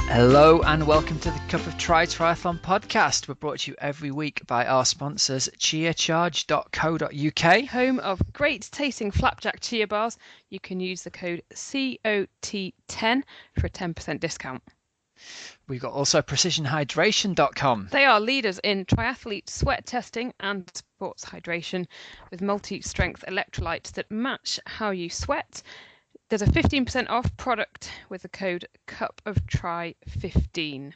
Hello and welcome to the Cup of Triathlon podcast. We're brought to you every week by our sponsors, cheercharge.co.uk. Home of great tasting flapjack chia bars. You can use the code COT10 for a 10% discount. We've got also precisionhydration.com. They are leaders in triathlete sweat testing and sports hydration with multi-strength electrolytes that match how you sweat. There's a 15% off product with the code CUPOFTRI15.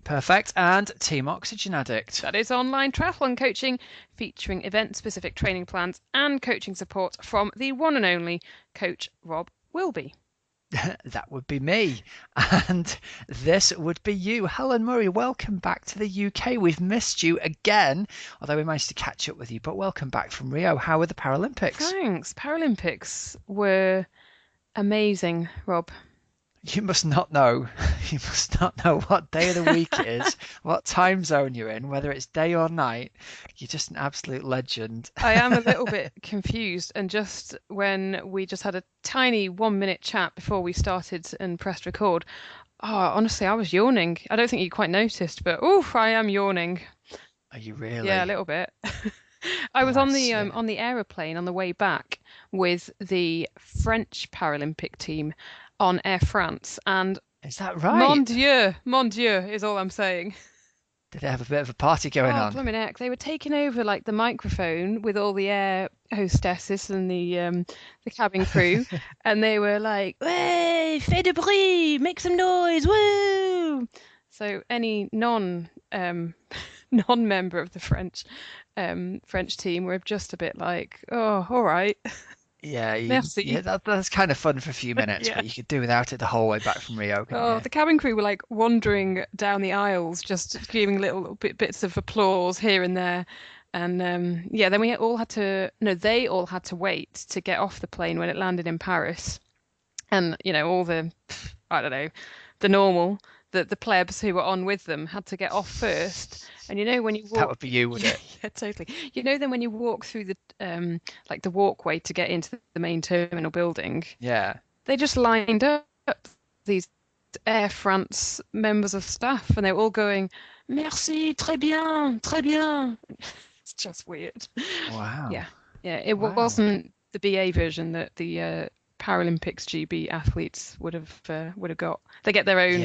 Perfect. And Team Oxygen Addict. That is online triathlon coaching featuring event-specific training plans and coaching support from the one and only Coach Rob Wilby. That would be me. And this would be you. Helen Murray, welcome back to the UK. We've missed you again, although we managed to catch up with you. But welcome back from Rio. How were the Paralympics? Thanks. Paralympics were amazing, Rob. You must not know. You must not know what day of the week it is, what time zone you're in, whether it's day or night. You're just an absolute legend. I am a little bit confused. And just when we just had a tiny 1 minute chat before we started and pressed record, honestly, I was yawning. I don't think you quite noticed, but oof, I am yawning. Are you really? Yeah, a little bit. I was on the aeroplane on the way back with the French Paralympic team on Air France, and Is that right? mon Dieu is all I'm saying. Did they have a bit of a party going on? Blimmin' heck, they were taking over like the microphone with all the air hostesses and the cabin crew, and they were like, "Hey, fais de bruit, make some noise, woo!" So any non-member of the French team were just a bit like, "Oh, all right." Yeah, Merci. yeah, that's kind of fun for a few minutes, Yeah. but you could do without it the whole way back from Rio, couldn't you? The cabin crew were like wandering down the aisles, just giving little bits of applause here and there. And then they all had to wait to get off the plane when it landed in Paris. And, all the, I don't know, the normal, the plebs who were on with them had to get off first. And when you walk, That would be you, would it? Yeah, totally. Then when you walk through the like the walkway to get into the main terminal building, Yeah. they just lined up these Air France members of staff, and they were all going, "Merci, très bien, très bien." It's just weird. Wow. Yeah. It Wow. wasn't the BA version that the Paralympics GB athletes would have got. They get their own,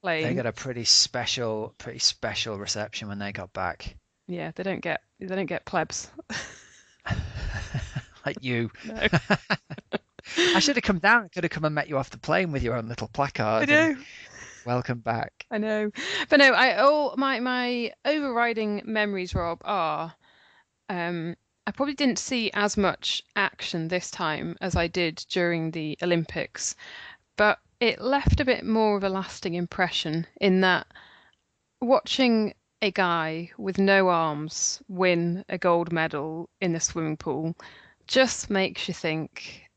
plane. They got a pretty special reception when they got back. Yeah, they don't get plebs. Like you. No. I should have come down. I could have come and met you off the plane with your own little placard. I know. Welcome back. I know, but no. My overriding memories, Rob, are I probably didn't see as much action this time as I did during the Olympics, but it left a bit more of a lasting impression in that watching a guy with no arms win a gold medal in the swimming pool just makes you think,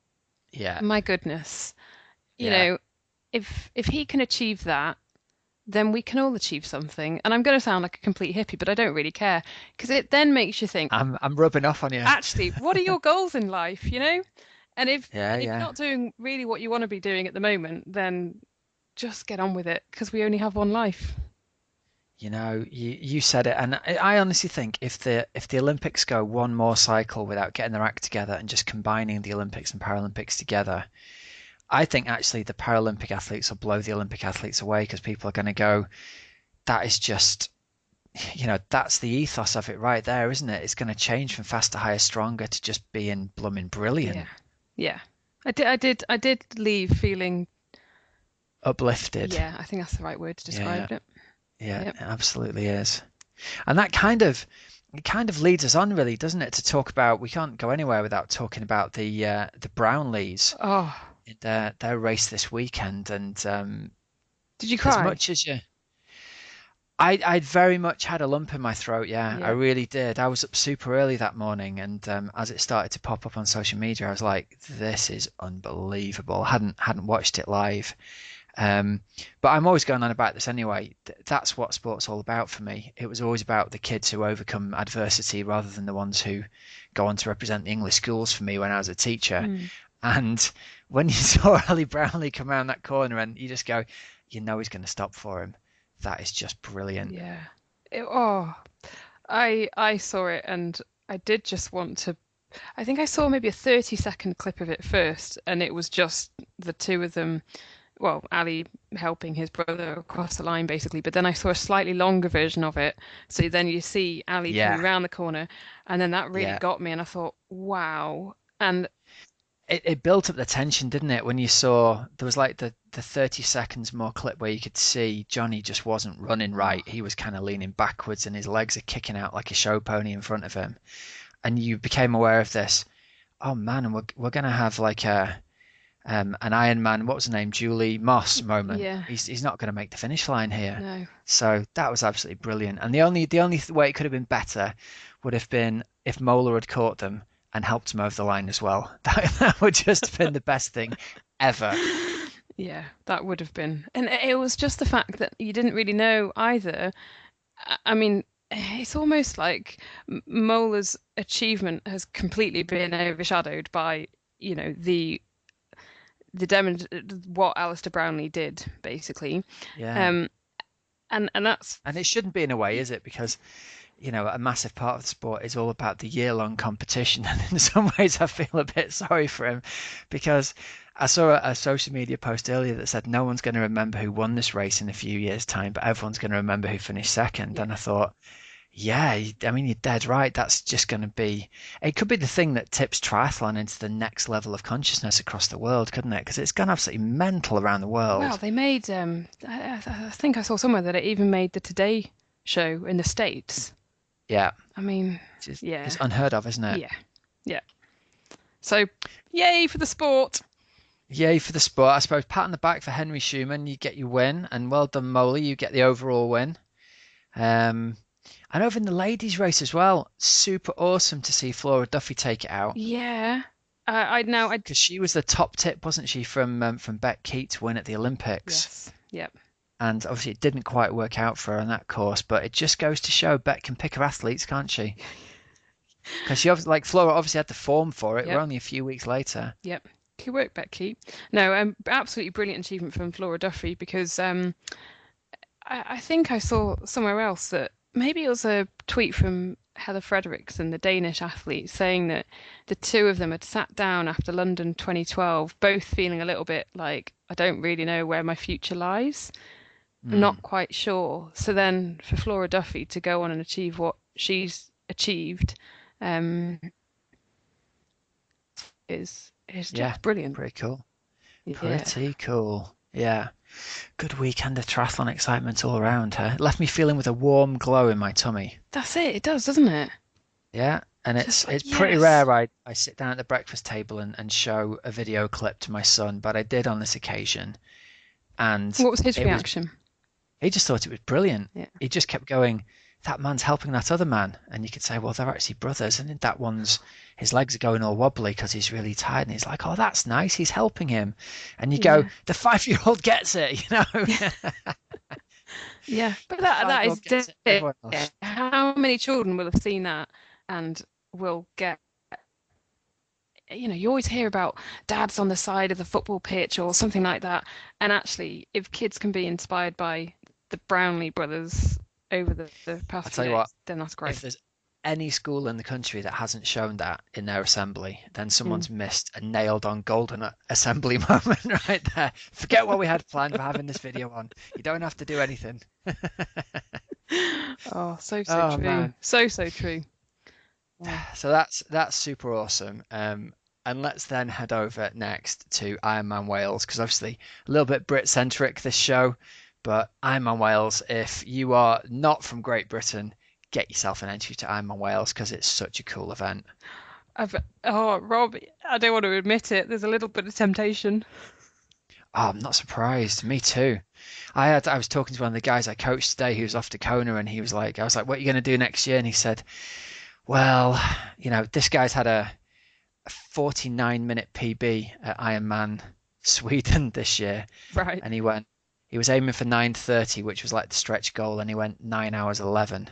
Yeah. my goodness, Yeah. if he can achieve that, then we can all achieve something. And I'm going to sound like a complete hippie, but I don't really care, because it then makes you think, I'm rubbing off on you. actually, what are your goals in life, And if Yeah, you're not doing really what you want to be doing at the moment, then just get on with it, because we only have one life. You said it, and I honestly think if the Olympics go one more cycle without getting their act together and just combining the Olympics and Paralympics together, I think actually the Paralympic athletes will blow the Olympic athletes away, because people are going to go, that is just, that's the ethos of it right there, isn't it? It's going to change from faster, higher, stronger to just being blooming brilliant. Yeah. I did leave feeling Uplifted. Yeah, I think that's the right word to describe it. Yeah, Yep. it absolutely is. And that kind of leads us on, really, doesn't it, to talk about, we can't go anywhere without talking about the Brownlees Oh, in their race this weekend. And did you as cry? much as I very much had a lump in my throat. Yeah, Yeah. I really did. I was up super early that morning, and as it started to pop up on social media, I was like, this is unbelievable. I hadn't watched it live. But I'm always going on about this anyway. That's what sport's all about for me. It was always about the kids who overcome adversity rather than the ones who go on to represent the English schools for me when I was a teacher. And when you saw Ali Brownlee come around that corner and you just go, you know he's going to stop for him. That is just brilliant. Yeah. Oh, I saw it and I did just want to. I think I saw maybe a 30-second clip of it first, and it was just the two of them. Well, Ali helping his brother across the line, basically. But then I saw a slightly longer version of it. So then you see Ali coming Yeah, around the corner, and then that really yeah. got me. And I thought, wow. And It built up the tension, didn't it? When you saw there was like the 30 seconds more clip where you could see Johnny just wasn't running right. He was kind of leaning backwards and his legs are kicking out like a show pony in front of him. And you became aware of this. Oh man, and we're gonna have like a an Iron Man, what was the name? Julie Moss moment. yeah, He's not gonna make the finish line here. no. So that was absolutely brilliant. And the only way it could have been better would have been if Mola had caught them and helped them over the line as well. That would just have been the best thing ever. Yeah, that would have been. And it was just the fact that you didn't really know either. I mean, it's almost like Mola's achievement has completely been overshadowed by, what Alistair Brownlee did, basically. Yeah. Um, and that's And it shouldn't be in a way, is it? Because, a massive part of the sport is all about the year-long competition. And in some ways, I feel a bit sorry for him because I saw a social media post earlier that said no one's going to remember who won this race in a few years' time, but everyone's going to remember who finished second. yeah. And I thought, yeah, I mean, you're dead right. That's just going to be, it could be the thing that tips triathlon into the next level of consciousness across the world, couldn't it? Because it's gone absolutely mental around the Well, world. they made I think I saw somewhere that it even made the Today show in the States. Yeah, I mean, it's yeah, unheard of, isn't it? yeah, yeah. So, yay for the sport. Yay for the sport. I suppose pat on the back for Henry Schumann. You get your win, and well done, Molly. You get the overall win. Um, and over in the ladies' race as well, super awesome to see Flora Duffy take it out Yeah. I now I because she was the top tip, wasn't she, from Beck Keat to win at the Olympics? yes. Yep. And obviously it didn't quite work out for her on that course, but it just goes to show Beck can pick her athletes, can't she? Because she obviously, like Flora, obviously had the form for it. We're Yep. only a few weeks later. Yep. Good work, Becky. No, absolutely brilliant achievement from Flora Duffy because I think I saw somewhere else that maybe it was a tweet from Helle Frederiksen, the Danish athlete, saying that the two of them had sat down after London 2012, both feeling a little bit like, I don't really know where my future lies. I'm Hmm. not quite sure. So then for Flora Duffy to go on and achieve what she's achieved um, is Yeah, just brilliant. pretty cool. Yeah, Pretty cool. Yeah. Good weekend of triathlon excitement all around, huh? It left me feeling with a warm glow in my tummy. that's it. It does, doesn't it? Yeah. And Just like, it's pretty yes. rare I sit down at the breakfast table and show a video clip to my son, but I did on this occasion. And What was his it was reaction? he just thought it was brilliant. Yeah. He just kept going, that man's helping that other man. And you could say, well, they're actually brothers. And that one's, his legs are going all wobbly because he's really tired. And he's like, oh, that's nice. He's helping him. And you go, Yeah. the 5-year-old gets it, you know? Yeah. But The that is 5-year-old gets it. it. Everyone else. How many children will have seen that and will get, you always hear about dads on the side of the football pitch or something like that. And actually, if kids can be inspired by the Brownlee brothers over the I'll past few tell you what, days, then that's great. if there's any school in the country that hasn't shown that in their assembly, then Mm. someone's missed a nailed on golden assembly moment right there. Forget what we had planned for having this video on. You don't have to do anything. Oh, so Oh true. man. So true. Yeah. So that's super awesome. And let's then head over next to Ironman Wales because obviously a little bit Brit centric this show, but Ironman Wales. If you are not from Great Britain, get yourself an entry to Ironman Wales because it's such a cool event. Rob, I don't want to admit it. There's a little bit of temptation. Oh, I'm not surprised. Me too. I was talking to one of the guys I coached today who was off to Kona and he was like, I was like, what are you going to do next year? And he said, well, this guy's had a 49-minute PB at Ironman Sweden this year, Right. and he was aiming for 9:30, which was like the stretch goal, and he went 9 hours 11.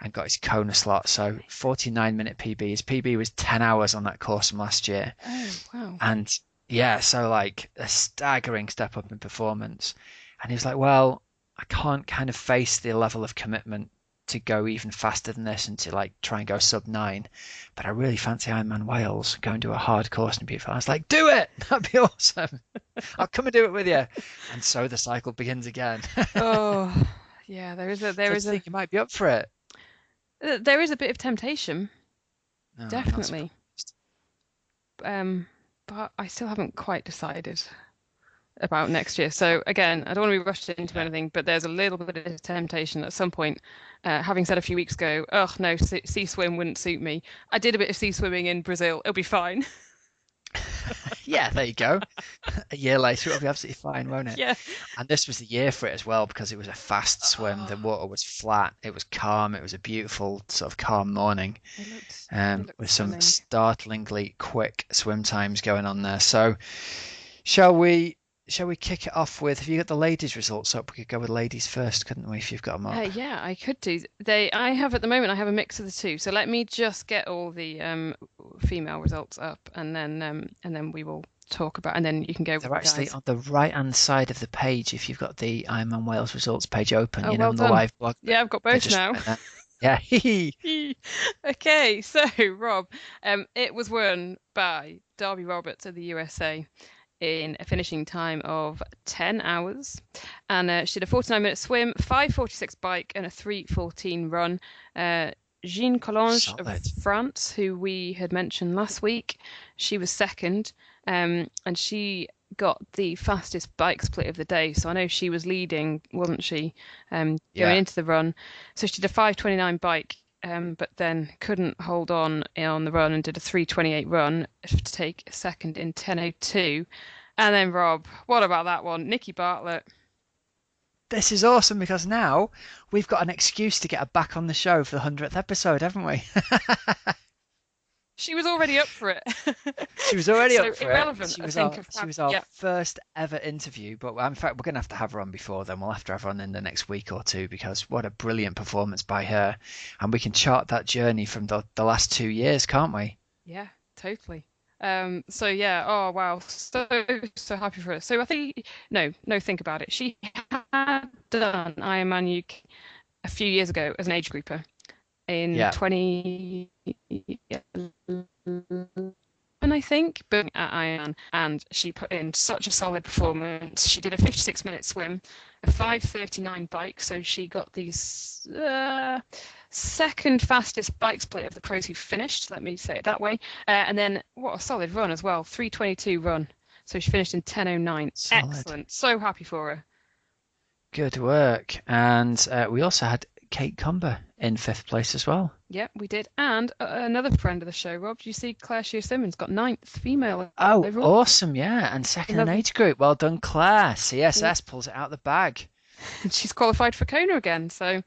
and got his Kona slot. So 49-minute PB. His PB was 10 hours on that course from last year. Oh, wow. And yeah, so like a staggering step up in performance. And he was like, well, I can't kind of face the level of commitment to go even faster than this and to like try and go sub 9. But I really fancy Ironman Wales, going to a hard course and beautiful. I was like, do it! That'd be awesome. I'll come and do it with you. And so the cycle begins again. Oh, yeah, there is a So there I is a think you might be up for it. there is a bit of temptation, No, I'm not definitely. surprised. Um, but I still haven't quite decided about next year. So again, I don't want to be rushed into Yeah. anything, but there's a little bit of temptation at some point. Having said a few weeks ago, oh no, sea swim wouldn't suit me. I did a bit of sea swimming in Brazil. It'll be fine. Yeah, there you go. A year later, it'll be absolutely fine, won't it? Yeah. And this was the year for it as well because it was a fast swim. The Oh, water was flat. It was calm. It was a beautiful sort of calm morning, it looked with some stunning. startlingly quick swim times going on there. So, shall we? Shall we kick it off with? Have you got the ladies' results up? We could go with ladies first, couldn't we? If you've got them up. Yeah, I could do. I have at the moment. I have a mix of the two. So let me just get all the female results up, and then we will talk about, and then you can go with They're the actually guys. on the right-hand side of the page. If you've got the Ironman Wales results page open, Oh, well on the done. live blog, Yeah, I've got they're both just now. right there. Yeah, Okay, so Rob, it was won by Darby Roberts of the USA in a finishing time of 10 hours. And she did a 49-minute swim, 5:46 bike, and a 3:14 run. Jean Collange of solid. France, who we had mentioned last week, she was second, and she got the fastest bike split of the day. So I know she was leading, wasn't she, going Yeah, into the run. So she did a 5:29 bike, but then couldn't hold on the run and did a 3:28 run to take second in 10:02. And then Rob, what about that one? Nikki Bartlett. this is awesome because now we've got an excuse to get her back on the show for the 100th episode, haven't we? She was already up for it. She was already So up for it. irrelevant, She I was think, our of she was our yeah, first ever interview, but in fact we're gonna have her on before then. We'll have to have her on in the next week or two because what a brilliant performance by her, and we can chart that journey from the last 2 years, can't we? yeah, totally. So yeah, oh wow, so happy for her. So I think no, think about it. She had done Ironman UK a few years ago as an age grouper in Yeah, 2011, I think, but at Ironman, and she put in such a solid performance. She did a 56-minute swim, a 5:39 bike, so she got the second fastest bike split of the pros who finished. Let me say it that way. And then what a solid run as well, 3:22 run. So she finished in 10:09. solid. Excellent. So happy for her. Good work. And we also had Kate Comber in fifth place as well. Yeah, we did. And another friend of the show, Rob, do you see Claire Shear Simmons got ninth female Oh, overall? awesome. Yeah. And second in Lovely. age group. Well done, Claire. Yeah. CSS pulls it out the bag. And she's qualified for Kona again, so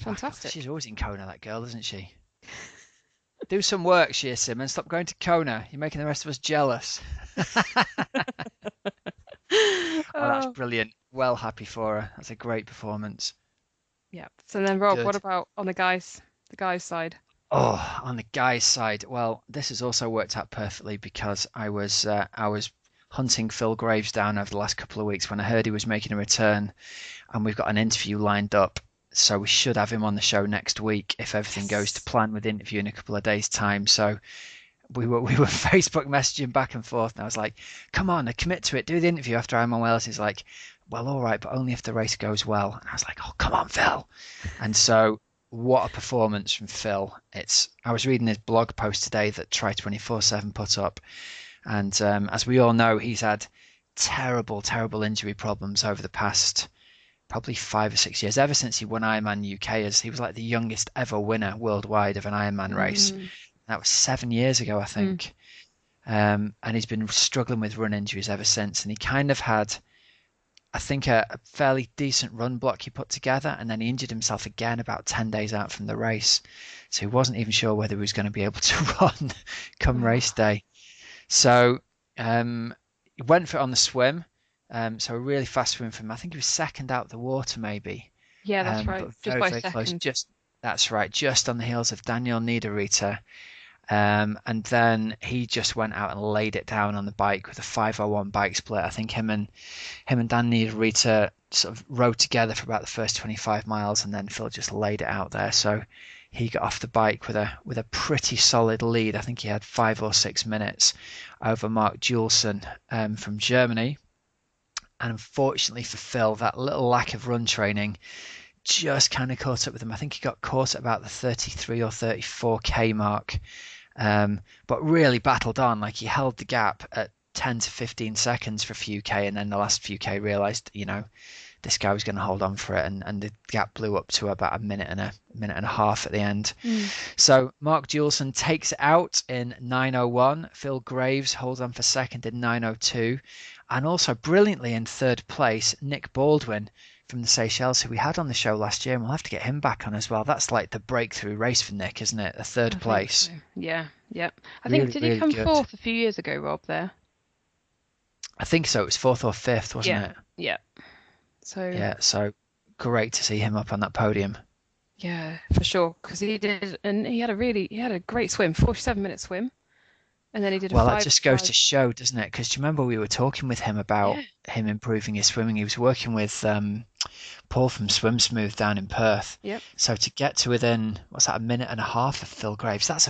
Oh, God, she's fantastic. always in Kona, that girl, isn't she? Do some work, Sheer Simmons. Stop going to Kona. You're making the rest of us jealous. Oh, that's Oh, brilliant. Well, happy for her. That's a great performance. yeah. So then, Rob, what Good. about on the guys' side? Oh, on the guys' side, well, this has also worked out perfectly because I was hunting Phil Graves down over the last couple of weeks when I heard he was making a return, and we've got an interview lined up. So we should have him on the show next week if everything goes to Yes. plan with the interview in a couple of days' time. So we were Facebook messaging back and forth, and I was like, "Come on, commit to it. Do the interview after I'm on Wales." He's like, "Well, all right, but only if the race goes well." And I was like, "Oh, come on, Phil." And so, what a performance from Phil! I was reading his blog post today that Try 24/7 put up, and as we all know, he's had terrible, terrible injury problems over the past probably 5 or 6 years, ever since he won Ironman UK, as he was like the youngest ever winner worldwide of an Ironman race. Mm, That was 7 years ago, I mm. think. And he's been struggling with run injuries ever since. And he kind of had, I think, a fairly decent run block he put together, and then he injured himself again about 10 days out from the race. So he wasn't even sure whether he was going to be able to run come race Oh, day. So he went for it on the swim. So a really fast swim from him. I think he was second out the water, maybe. yeah, that's right. But Just very, by very close. second. That's right, just on the heels of Daniel Niederreiter. And then he just went out and laid it down on the bike with a 5:01 bike split. I think him and Dan Niederreiter sort of rode together for about the first 25 miles, and then Phil just laid it out there. So he got off the bike with a pretty solid lead. I think he had 5 or 6 minutes over Mark Juleson from Germany. And unfortunately for Phil, that little lack of run training just kind of caught up with him. I think he got caught at about the 33 or 34k mark, but really battled on. Like he held the gap at 10 to 15 seconds for a few k, and then the last few k realised, this guy was going to hold on for it, and the gap blew up to about a minute and a half at the end. So Mark Juleson takes it out in 9:01. Phil Graves holds on for second in 9:02, and also brilliantly in third place, Nick Baldwin from the Seychelles, who we had on the show last year, and we'll have to get him back on as well. That's like the breakthrough race for Nick, isn't it? The third place. So. Yeah, yeah. I Really, think, did he really come good. fourth a few years ago, Rob, there? I think so. It was fourth or fifth, wasn't Yeah, it? yeah. So Yeah, so great to see him up on that podium. yeah, for sure, because he did, and he had a great swim, 47-minute swim, and then he did a Well, that five just goes to five. show, doesn't it? Because do you remember we were talking with him about Yeah, him improving his swimming? He was working with Paul from Swim Smooth down in Perth. yep, So to get to within, what's that, a minute and a half of Phil Graves, that's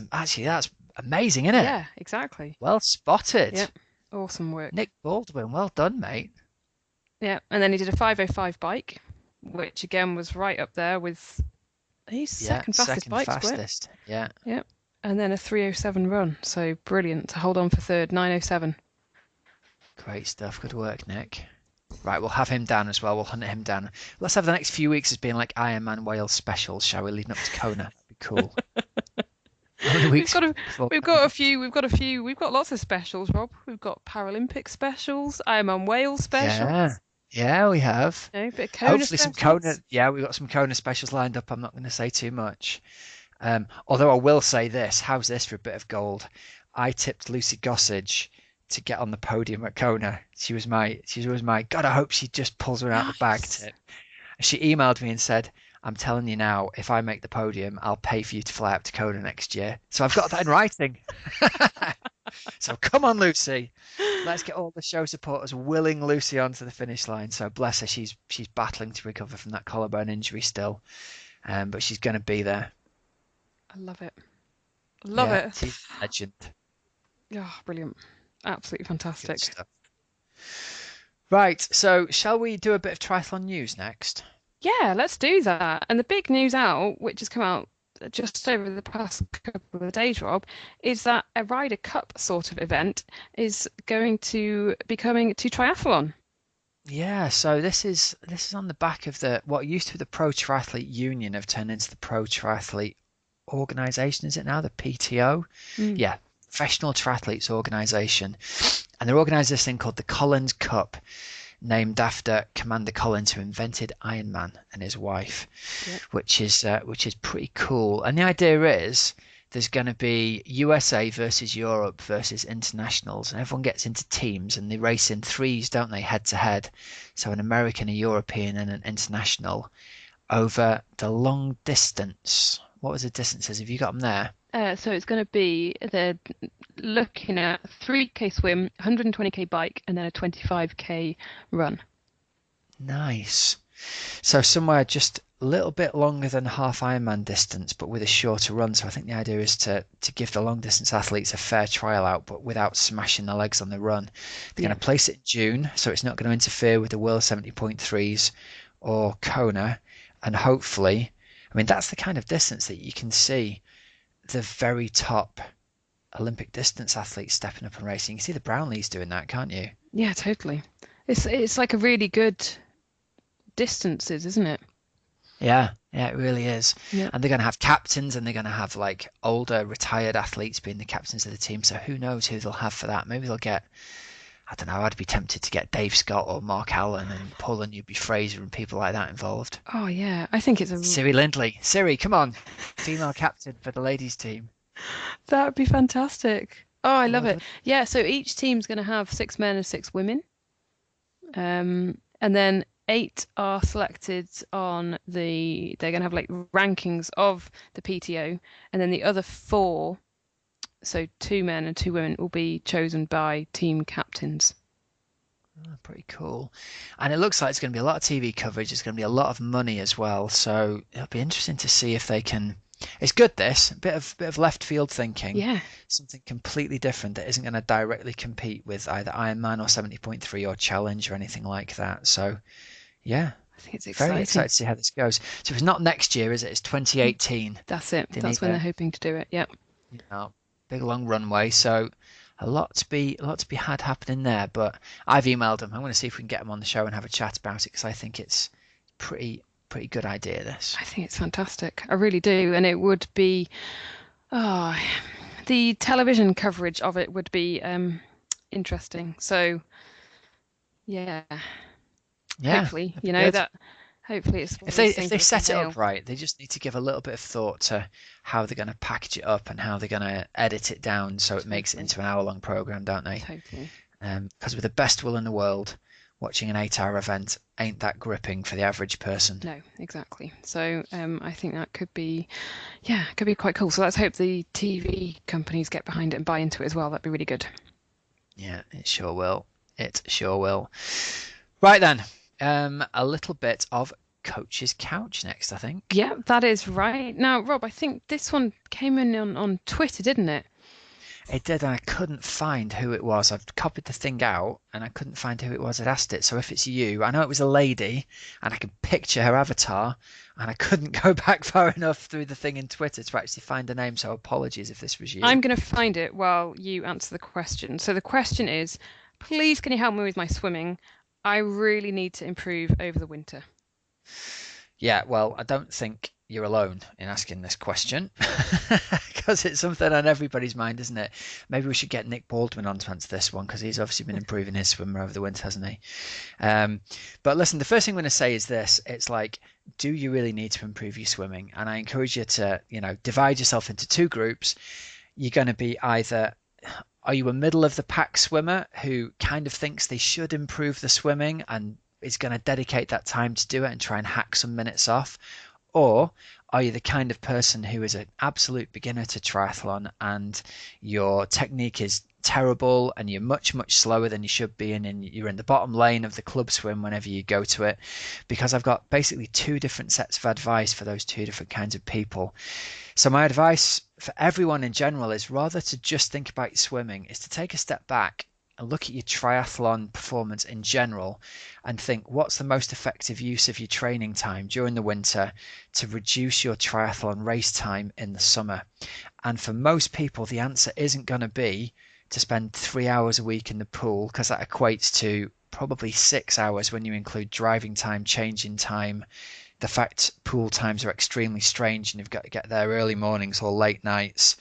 amazing, isn't it? yeah, exactly. Well spotted. Yep, awesome work. Nick Baldwin, well done, mate. Yeah, and then he did a 5:05 bike, which again was right up there with he's Yeah, second fastest second bike split. fastest. Yeah, Yep, and then a 3:07 run. So brilliant to hold on for third, 9:07. great stuff. Good work, Nick. Right, we'll have him down as well. We'll hunt him down. Let's have the next few weeks as being like Ironman Wales specials, shall we? Leading up to Kona. That'd be cool. How many We've weeks got a, before we've Kona? got a few, we've got lots of specials, Rob. We've got Paralympic specials, Ironman Wales Yeah, specials, yeah, we have. bit of Kona Hopefully some Kona. specials. Yeah, we've got some Kona specials lined up. I'm not going to say too much. Although I will say this. How's this for a bit of gold? I tipped Lucy Gossage to get on the podium at Kona. She was my God, I hope she just pulls one out the bag Nice. tip. She emailed me and said, I'm telling you now, if I make the podium, I'll pay for you to fly out to Kona next year. So I've got that in writing. So come on, Lucy. Let's get all the show supporters willing Lucy onto the finish line. So bless her, she's battling to recover from that collarbone injury still, but she's going to be there. I love it. Love Yeah, it. she's a legend. Oh, brilliant. Absolutely Good fantastic. stuff. Right, so shall we do a bit of triathlon news next? Yeah, let's do that. And the big news out, which has come out just over the past couple of days, Rob, is that a Ryder Cup sort of event is going to be coming to triathlon. Yeah, so this is on the back of the what used to be the Pro Triathlete Union have turned into the Pro Triathlete Organization, is it now? The PTO? Mm. Yeah, Professional Triathletes Organization. And they're organising this thing called the Collins Cup, named after Commander Collins, who invented Ironman, and his wife, Yep. which is pretty cool. And the idea is there's going to be USA versus Europe versus internationals, and everyone gets into teams and they race in threes, don't they, head to head? So an American, a European, and an international over the long distance. What was the distances? Have you got them there? So it's going to be they're looking at 3K swim, 120K bike, and then a 25K run. Nice. So somewhere just a little bit longer than half Ironman distance, but with a shorter run. So I think the idea is to give the long distance athletes a fair trial out, but without smashing the legs on the run. They're Yeah. going to place it in June, so it's not going to interfere with the World 70.3s or Kona, and hopefully, I mean that's the kind of distance that you can see the very top Olympic distance athletes stepping up and racing. You can see the Brownlees doing that, can't you? Yeah, totally. It's like a really good distances, isn't it? Yeah, yeah, it really is. Yeah. And they're going to have captains, and they're going to have like older retired athletes being the captains of the team. So who knows who they'll have for that? Maybe they'll get, I don't know, I'd be tempted to get Dave Scott or Mark Allen and Paul and Newby Fraser and people like that involved. Oh yeah, I think it's a Siri Lindley. Siri, come on. Female captain for the ladies team. that would be fantastic. Oh, I love Well it. done. Yeah, so each team's going to have 6 men and 6 women. And then 8 are selected on they're going to have like rankings of the PTO, and then the other 4, so 2 men and 2 women, will be chosen by team captains. Oh, pretty cool. And it looks like it's going to be a lot of TV coverage. It's going to be a lot of money as well. So it'll be interesting to see if they can. It's good this bit of left field thinking, Yeah, something completely different that isn't going to directly compete with either Ironman or 70.3 or Challenge or anything like that. So yeah, I think it's very exciting. excited to see how this goes. So it's not next year, is it? It's 2018. That's it. They That's need when they're a hoping to do it. Yep. big long runway. So a lot to be had happening there. But I've emailed them. I'm going to see if we can get them on the show and have a chat about it because I think it's pretty good idea. This. I think it's fantastic. I really do. And it would be, oh, the television coverage of it would be interesting. So, yeah, Yeah, hopefully, that'd be good. that hopefully it's one If of they those if things they that they can set it up nail. right, they just need to give a little bit of thought to how they're going to package it up and how they're going to edit it down so it makes it Totally, into an hour-long program, don't they? totally. Because with the best will in the world, watching an 8-hour event ain't that gripping for the average person. No, exactly. So I think that could be, yeah, could be quite cool. So let's hope the TV companies get behind it and buy into it as well. That'd be really good. Yeah, it sure will. It sure will. Right then, a little bit of Coach's Couch next, I think. Yeah, that is right. Now, Rob, I think this one came in on Twitter, didn't it? It did, and I couldn't find who it was. I've copied the thing out, and I couldn't find who it was that asked it. So if it's you, I know it was a lady, and I can picture her avatar, and I couldn't go back far enough through the thing in Twitter to actually find the name. So apologies if this was you. I'm going to find it while you answer the question. So the question is, please can you help me with my swimming? I really need to improve over the winter. Yeah, well, I don't think you're alone in asking this question because it's something on everybody's mind, isn't it? Maybe we should get Nick Baldwin on to answer this one because he's obviously been improving his swimmer over the winter, hasn't he? But listen, the first thing I'm going to say is this: it's like, do you really need to improve your swimming? And I encourage you to, divide yourself into two groups. You're going to be either are you a middle of the pack swimmer who kind of thinks they should improve the swimming and is going to dedicate that time to do it and try and hack some minutes off? Or are you the kind of person who is an absolute beginner to triathlon and your technique is terrible and you're much, much slower than you should be and you're in the bottom lane of the club swim whenever you go to it? Because I've got basically two different sets of advice for those two different kinds of people. So my advice for everyone in general is rather to just think about your swimming, is to take a step back and look at your triathlon performance in general and think what's the most effective use of your training time during the winter to reduce your triathlon race time in the summer. And for most people, the answer isn't going to be to spend 3 hours a week in the pool because that equates to probably 6 hours when you include driving time, changing time, the fact pool times are extremely strange and you've got to get there early mornings or late nights.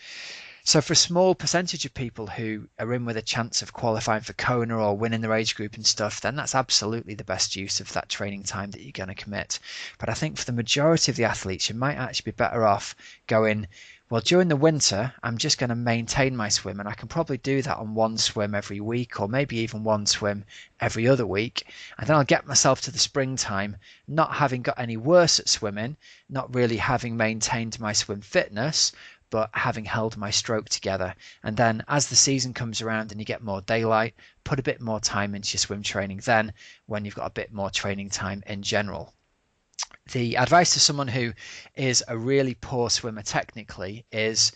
So for a small percentage of people who are in with a chance of qualifying for Kona or winning their age group and stuff, then that's absolutely the best use of that training time that you're going to commit. But I think for the majority of the athletes, you might actually be better off going, well, during the winter, I'm just going to maintain my swim, and I can probably do that on one swim every week, or maybe even one swim every other week. And then I'll get myself to the springtime, not having got any worse at swimming, not really having maintained my swim fitness, but having held my stroke together. And then as the season comes around and you get more daylight, put a bit more time into your swim training then when you've got a bit more training time in general. The advice to someone who is a really poor swimmer technically is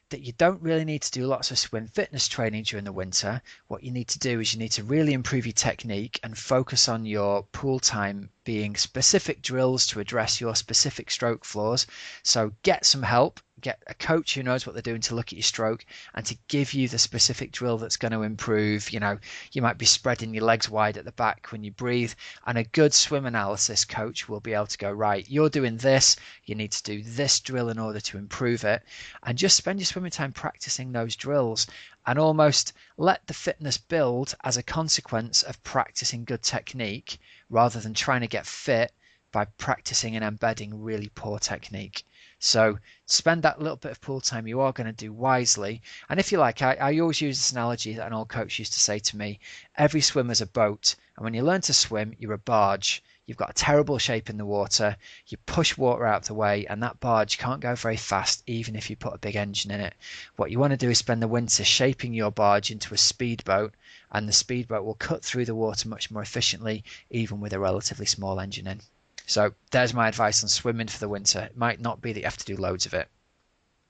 that you don't really need to do lots of swim fitness training during the winter. What you need to do is you need to really improve your technique and focus on your pool time being specific drills to address your specific stroke flaws. So get some help, get a coach who knows what they're doing to look at your stroke and to give you the specific drill that's going to improve. You might be spreading your legs wide at the back when you breathe, and a good swim analysis coach will be able to go, right, you're doing this, you need to do this drill in order to improve it, and just spend your swimming time practicing those drills and almost let the fitness build as a consequence of practicing good technique rather than trying to get fit by practicing and embedding really poor technique. So spend that little bit of pool time you are going to do wisely. And if you like, I always use this analogy that an old coach used to say to me, every swimmer's a boat. And when you learn to swim, you're a barge. You've got a terrible shape in the water. You push water out of the way, and that barge can't go very fast, even if you put a big engine in it. What you want to do is spend the winter shaping your barge into a speedboat, and the speedboat will cut through the water much more efficiently, even with a relatively small engine in. So there's my advice on swimming for the winter. It might not be that you have to do loads of it.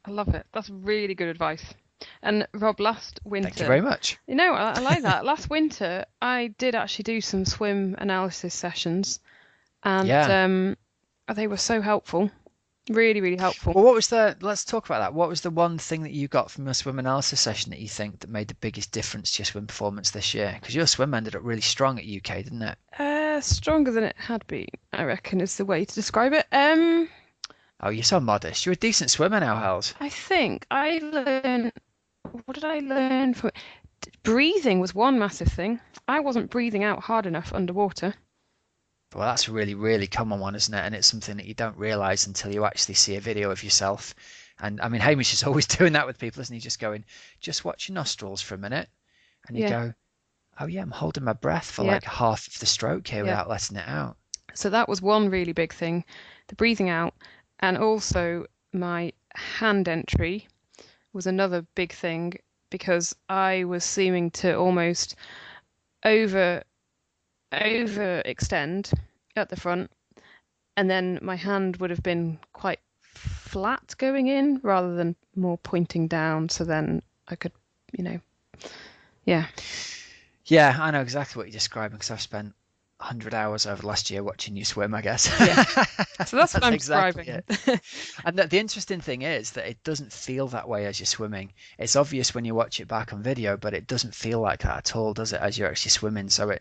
I love it. That's really good advice. And Rob, last Thank you winter, very much. I like that. Last winter, I did actually do some swim analysis sessions, and Yeah. they were so helpful. Really, really helpful. Well, let's talk about that. What was the one thing that you got from your swim analysis session that you think that made the biggest difference to your swim performance this year? Because your swim ended up really strong at UK, didn't it? Stronger than it had been, I reckon, is the way to describe it. Oh, you're so modest. You're a decent swimmer now, Hels. I think I learned. What did I learn from it? Breathing was one massive thing. I wasn't breathing out hard enough underwater. Well, that's a really, really common one, isn't it? And it's something that you don't realize until you actually see a video of yourself. And I mean, Hamish is always doing that with people, isn't he? Just going, just watch your nostrils for a minute. And you Yeah, go, oh, yeah, I'm holding my breath for yeah, like half of the stroke here yeah. without letting it out. So that was one really big thing, the breathing out, and also my hand entry was another big thing because I was seeming to almost over overextend at the front, and then my hand would have been quite flat going in rather than more pointing down. So then I could, you know, yeah, Yeah, I know exactly what you're describing because I've spent 100 hours over the last year watching you swim, I guess. yeah. So that's what That's I'm exactly describing. it. And the interesting thing is that it doesn't feel that way as you're swimming. It's obvious when you watch it back on video, but it doesn't feel like that at all, does it, as you're actually swimming? So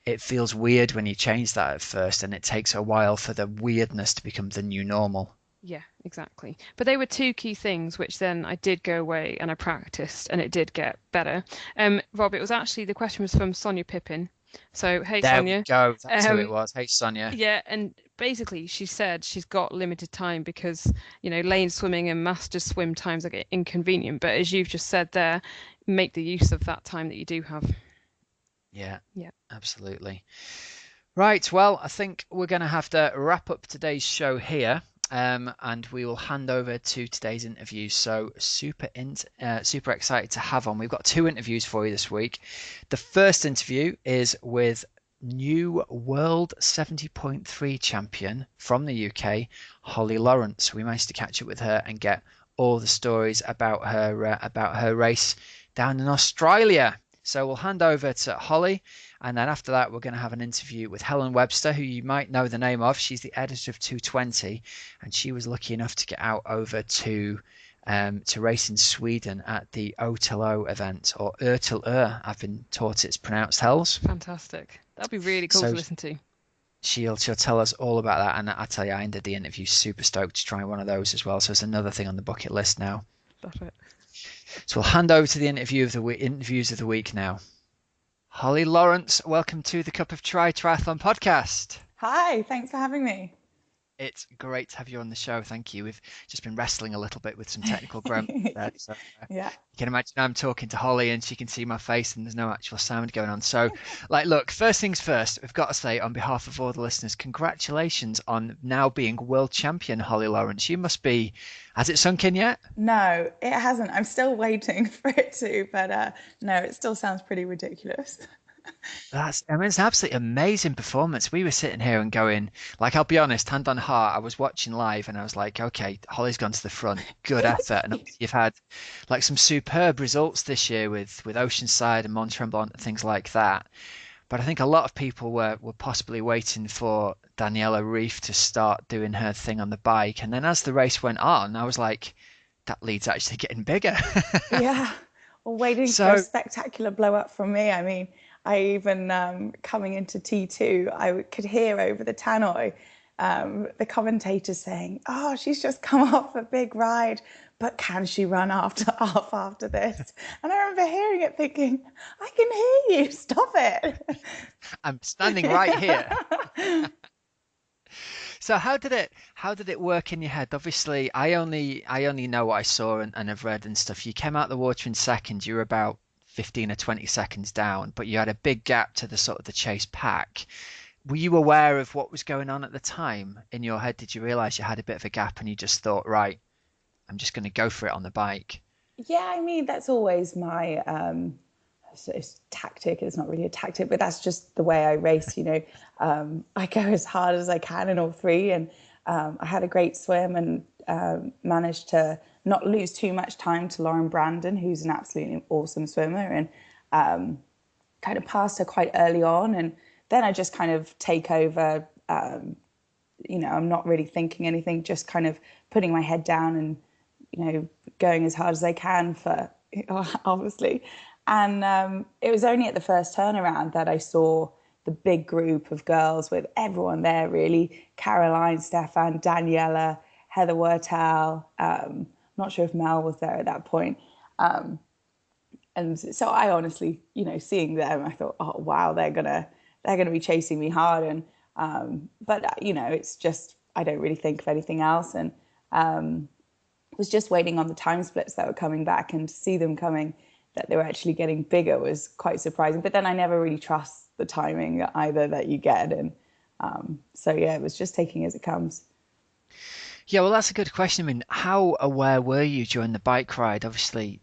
it feels weird when you change that at first, and it takes a while for the weirdness to become the new normal. Yeah, exactly. But they were two key things, which then I did go away and I practiced, and it did get better. Rob, it was actually the question was from Sonia Pippin. So, hey, There we Sonia. go. That's who it Um, was. Hey, Sonia. yeah, and basically she said she's got limited time because, lane swimming and master swim times are get inconvenient. But as you've just said there, make the use of that time that you do have. Yeah, Yeah. absolutely. Right, well, I think we're going to have to wrap up today's show here, and we will hand over to today's interview. So super excited to have on. We've got two interviews for you this week. The first interview is with new World 70.3 champion from the UK, Holly Lawrence. We managed to catch up with her and get all the stories about her race down in Australia. So we'll hand over to Holly, and then after that, we're going to have an interview with Helen Webster, who you might know the name of. She's the editor of 220, and she was lucky enough to get out over to race in Sweden at the Otelo event, or Ötelö. I've been taught it's pronounced Hells. Fantastic. That'd be really cool to So listen to. she'll tell us all about that, and I tell you, I ended the interview super stoked to try one of those as well. So it's another thing on the bucket list now. Love it. So we'll hand over to the interviews of the week now. Holly Lawrence, welcome to the Cup of Triathlon podcast. Hi, thanks for having me. It's great to have you on the show. Thank you. We've just been wrestling a little bit with some technical grunt there. So, Yeah. you can imagine I'm talking to Holly and she can see my face and there's no actual sound going on. So, look, first things first, we've got to say on behalf of all the listeners, congratulations on now being world champion, Holly Lawrence. You must be, has it sunk in yet? No, it hasn't. I'm still waiting for it to, but no, it still sounds pretty ridiculous. It's an absolutely amazing performance. We were sitting here and going, like, I'll be honest, hand on heart, I was watching live and I was like, okay, Holly's gone to the front, good effort. And you've had like some superb results this year with Oceanside and Mont Tremblant and things like that. But I think a lot of people were possibly waiting for Daniela Reef to start doing her thing on the bike. And then as the race went on, I was like, that lead's actually getting bigger. Yeah, or waiting for a So spectacular blow up from me. I mean, I even coming into T2, could hear over the tannoy the commentators saying, "Oh, she's just come off a big ride, but can she run after this?" And I remember hearing it, thinking, "I can hear you. Stop it." I'm standing right here. So how did it work in your head? Obviously, I only know what I saw and have read and stuff. You came out the water in second. You were about 15 or 20 seconds down, but you had a big gap to the sort of the chase pack. Were you aware of what was going on at the time in your head? Did you realize you had a bit of a gap and you just thought, right, I'm just going to go for it on the bike? Yeah, I mean, that's always my it's tactic. It's not really a tactic, but that's just the way I race. I go as hard as I can in all three, and I had a great swim and managed to not lose too much time to Lauren Brandon, who's an absolutely awesome swimmer, and kind of passed her quite early on. And then I just kind of take over. I'm not really thinking anything, just kind of putting my head down and going as hard as I can for obviously. And it was only at the first turnaround that I saw the big group of girls with everyone there, really. Caroline, Stefan, Daniela, Heather Wurtel. Not sure if Mel was there at that point. And so I honestly, seeing them, I thought, oh wow, they're gonna be chasing me hard. And but it's just I don't really think of anything else, and was just waiting on the time splits that were coming back, and to see them coming, that they were actually getting bigger was quite surprising. But then I never really trust the timing either that you get, and so yeah, it was just taking as it comes. Yeah, well, that's a good question. I mean, how aware were you during the bike ride? Obviously,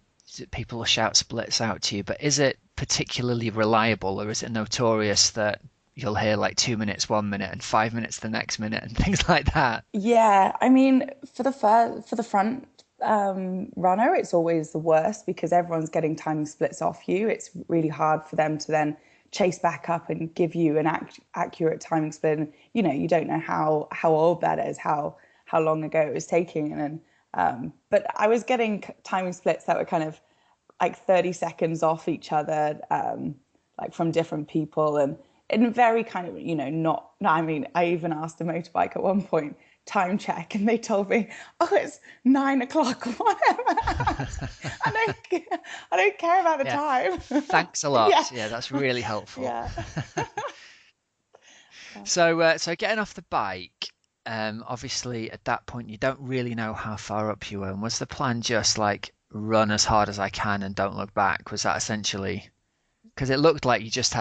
people will shout splits out to you, but is it particularly reliable, or is it notorious that you'll hear like 2 minutes 1 minute and 5 minutes the next minute and things like that? Yeah, I mean, for the front runner, it's always the worst because everyone's getting timing splits off you. It's really hard for them to then chase back up and give you an accurate timing split. And, you don't know how old that is, how long ago it was taking. And but I was getting timing splits that were kind of like 30 seconds off each other, like from different people, and in very kind of, not, I mean, I even asked a motorbike at one point, time check, and they told me, oh, it's 9 o'clock or whatever. I don't care about the Yeah. time. Thanks a Yeah. lot. Yeah, that's really helpful. Yeah. So getting off the bike, obviously at that point you don't really know how far up you were. And was the plan just like run as hard as I can and don't look back? Was that essentially? Because it looked like you just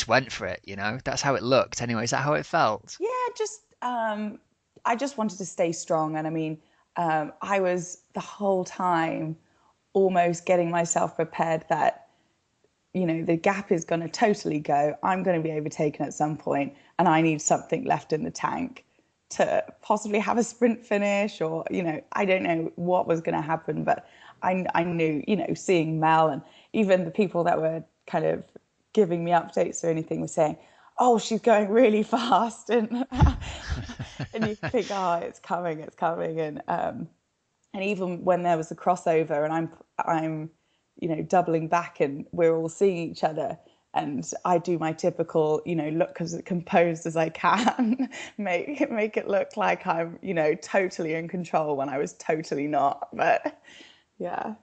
went for it, you know? That's how it looked anyway. Is that how it felt? Yeah, just I just wanted to stay strong, and I mean, I was the whole time almost getting myself prepared that the gap is going to totally go. I'm going to be overtaken at some point, and I need something left in the tank to possibly have a sprint finish, or I don't know what was going to happen, but I knew, seeing Mel and even the people that were kind of giving me updates or anything were saying, oh, she's going really fast, and and you think, oh, it's coming, and even when there was a crossover and I'm doubling back and we're all seeing each other, and I do my typical look as composed as I can, make it look like I'm totally in control when I was totally not. But yeah.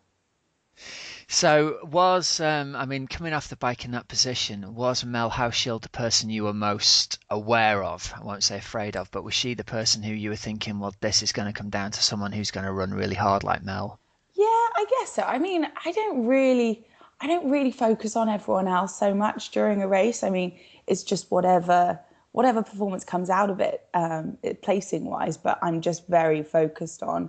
So I mean, coming off the bike in that position, was Mel Hauschild the person you were most aware of? I won't say afraid of, but was she the person who you were thinking, well, this is going to come down to someone who's going to run really hard like Mel? Yeah, I guess so. I mean, I don't really focus on everyone else so much during a race. I mean, it's just whatever performance comes out of it, placing wise. But I'm just very focused on,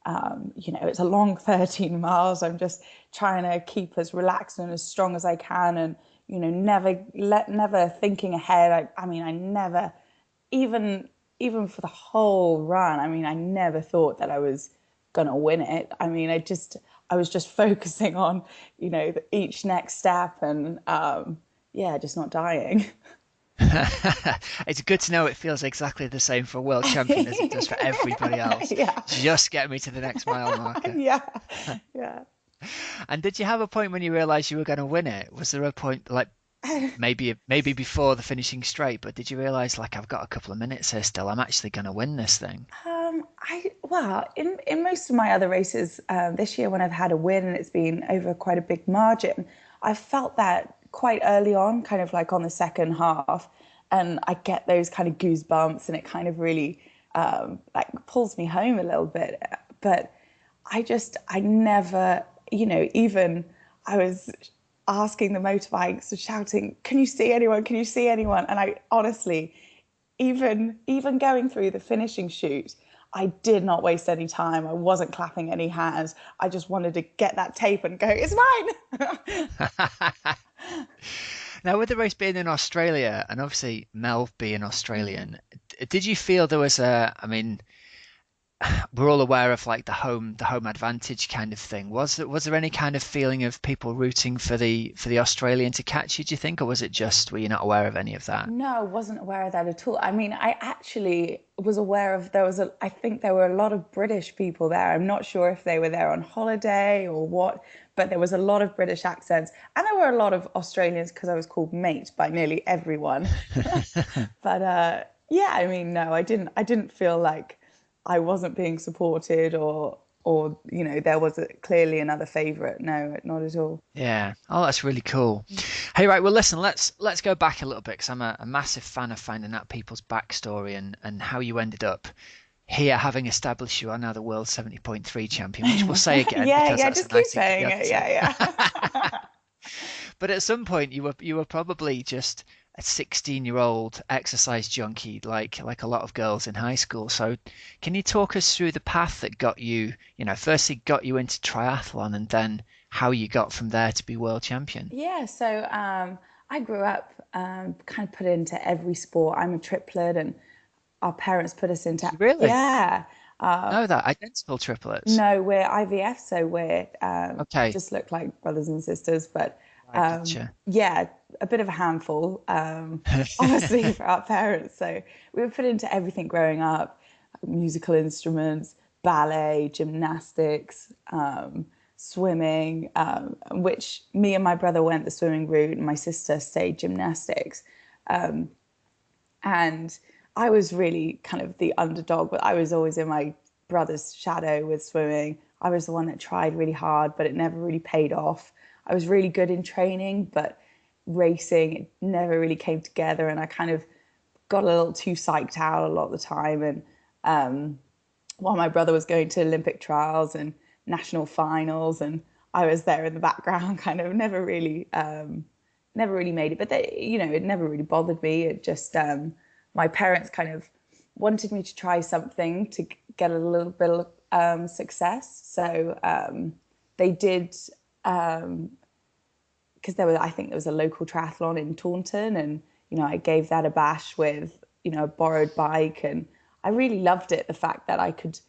it's a long 13 miles. I'm just trying to keep as relaxed and as strong as I can, and never thinking ahead. I mean, I never even even for the whole run, I mean, I never thought that I was gonna win it. I mean, I was just focusing on, each next step, and yeah, just not dying. It's good to know it feels exactly the same for a world champion as it does for everybody else. Yeah, Just get me to the next mile marker. yeah, yeah. And did you have a point when you realized you were going to win it? Was there a point like maybe before the finishing straight, but did you realize like I've got a couple of minutes here still, I'm actually going to win this thing? In most of my other races this year, when I've had a win and it's been over quite a big margin, I've felt that quite early on, kind of like on the second half. and I get those kind of goosebumps, and it kind of really like pulls me home a little bit. But I never, even I was asking the motorbikes, shouting, "Can you see anyone? Can you see anyone?" And I honestly, even going through the finishing shoot, I did not waste any time. I wasn't clapping any hands. I just wanted to get that tape and go, "It's mine." Now, with the race being in Australia and obviously Mel being Australian, did you feel there was I mean, we're all aware of like the home advantage kind of thing. Was there any kind of feeling of people rooting for the Australian to catch you, do you think, or was it just were you not aware of any of that? No, I wasn't aware of that at all. I mean, I actually was aware of I think there were a lot of British people there. I'm not sure if they were there on holiday or what, but there was a lot of British accents. And there were a lot of Australians because I was called mate by nearly everyone. But yeah, I mean, no, I didn't feel like I wasn't being supported or there was clearly another favorite. No, not at all. Yeah. Oh, that's really cool. Hey, right. Well, listen. Let's go back a little bit because I'm a massive fan of finding out people's backstory and how you ended up here, having established you are now the world 70.3 champion, which we'll say again Yeah, because yeah, that's just a keep nice thing to be saying able it. to. Yeah, yeah. But at some point, you were probably just a 16-year-old exercise junkie, like a lot of girls in high school. So, can you talk us through the path that got you, firstly got you into triathlon, and then how you got from there to be world champion? Yeah, so I grew up kind of put into every sport. I'm a triplet, and our parents put us into, Really? yeah. No, that identical triplets. No, we're IVF, so we're Okay, just look like brothers and sisters, but I gotcha. yeah, a bit of a handful, honestly, for our parents. So we were put into everything growing up, musical instruments, ballet, gymnastics, swimming, which me and my brother went the swimming route, and my sister stayed gymnastics. And I was really kind of the underdog, but I was always in my brother's shadow with swimming. I was the one that tried really hard, but it never really paid off. I was really good in training, but racing it never really came together, and I kind of got a little too psyched out a lot of the time. And while my brother was going to Olympic trials and national finals, and I was there in the background, kind of never really made it. But it never really bothered me. It just my parents kind of wanted me to try something to get a little bit of success. So they did because I think there was a local triathlon in Taunton, and I gave that a bash with a borrowed bike, and I really loved it. The fact that I could,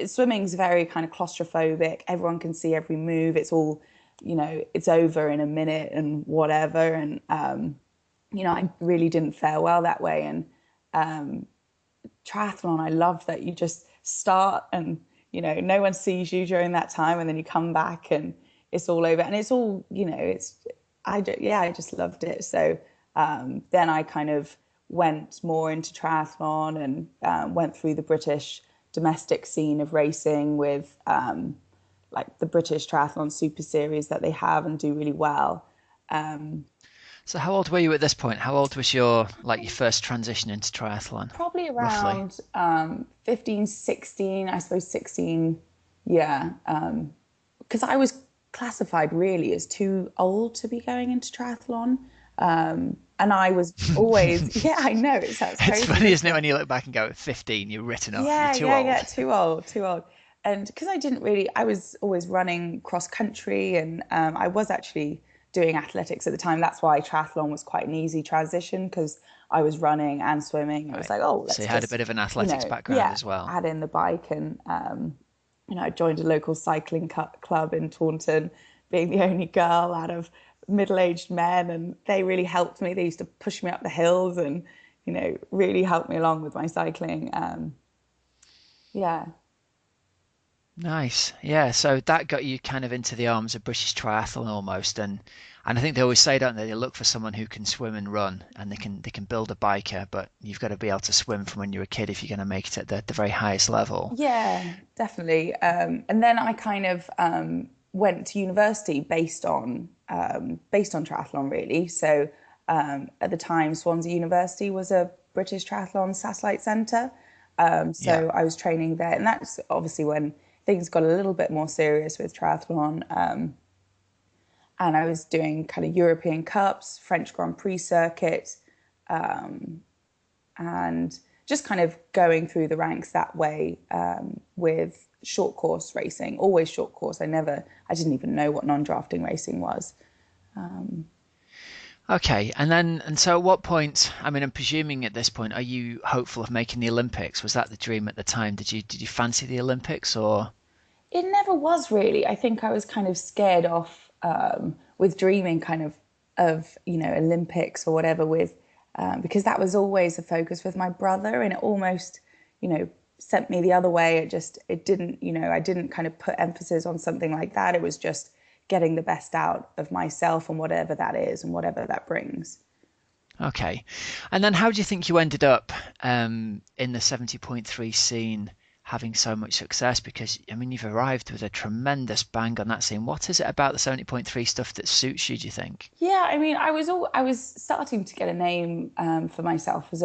swimming's very kind of claustrophobic. Everyone can see every move. It's all, it's over in a minute and whatever. And I really didn't fare well that way. And triathlon, I love that you just start and no one sees you during that time, and then you come back and it's all over, and it's all I just loved it. So then I kind of went more into triathlon and went through the British domestic scene of racing with like the British Triathlon Super Series that they have and do really well. So, how old were you at this point? How old was your first transition into triathlon, Probably roughly? around 15, 16, I suppose 16. Yeah. Because I was classified really as too old to be going into triathlon. And I was always, yeah, I know, it sounds It's crazy, funny, isn't doesn't it, it? when you look back and go, at 15, you're written off, you're Yeah, too yeah, yeah, old. too old, too old. And because I didn't really, I was always running cross country, and I was actually doing athletics at the time. That's why triathlon was quite an easy transition, because I was running and swimming. It was Right. like, oh, So let's you had a just, bit of an athletics background yeah, as well. add in the bike. And, I joined a local cycling club in Taunton, being the only girl out of middle-aged men, and they really helped me. They used to push me up the hills and, really helped me along with my cycling. Yeah. Nice. Yeah, so that got you kind of into the arms of British triathlon almost, and I think they always say, don't they? They look for someone who can swim and run, and they can build a biker, but you've got to be able to swim from when you're a kid if you're going to make it at the very highest level. Yeah, definitely. And then I kind of went to university based on triathlon, really. So At the time, Swansea University was a British Triathlon satellite centre. Yeah. So I was training there, and that's obviously when things got a little bit more serious with triathlon. And I was doing kind of European Cups, French Grand Prix circuit, and just kind of going through the ranks that way, with short course racing, always short course. I didn't even know what non-drafting racing was. Okay. And so at what point, I mean, I'm presuming at this point, are you hopeful of making the Olympics? Was that the dream at the time? Did you fancy the Olympics or? It never was really. I think I was kind of scared off, with dreaming kind of Olympics or whatever, with because that was always a focus with my brother, and it almost sent me the other way. It didn't, I didn't kind of put emphasis on something like that. It was just getting the best out of myself and whatever that is and whatever that brings. Okay. And then how do you think you ended up in the 70.3 scene having so much success? Because, I mean, you've arrived with a tremendous bang on that scene. What is it about the 70.3 stuff that suits you, do you think? Yeah, I mean, I was starting to get a name, for myself as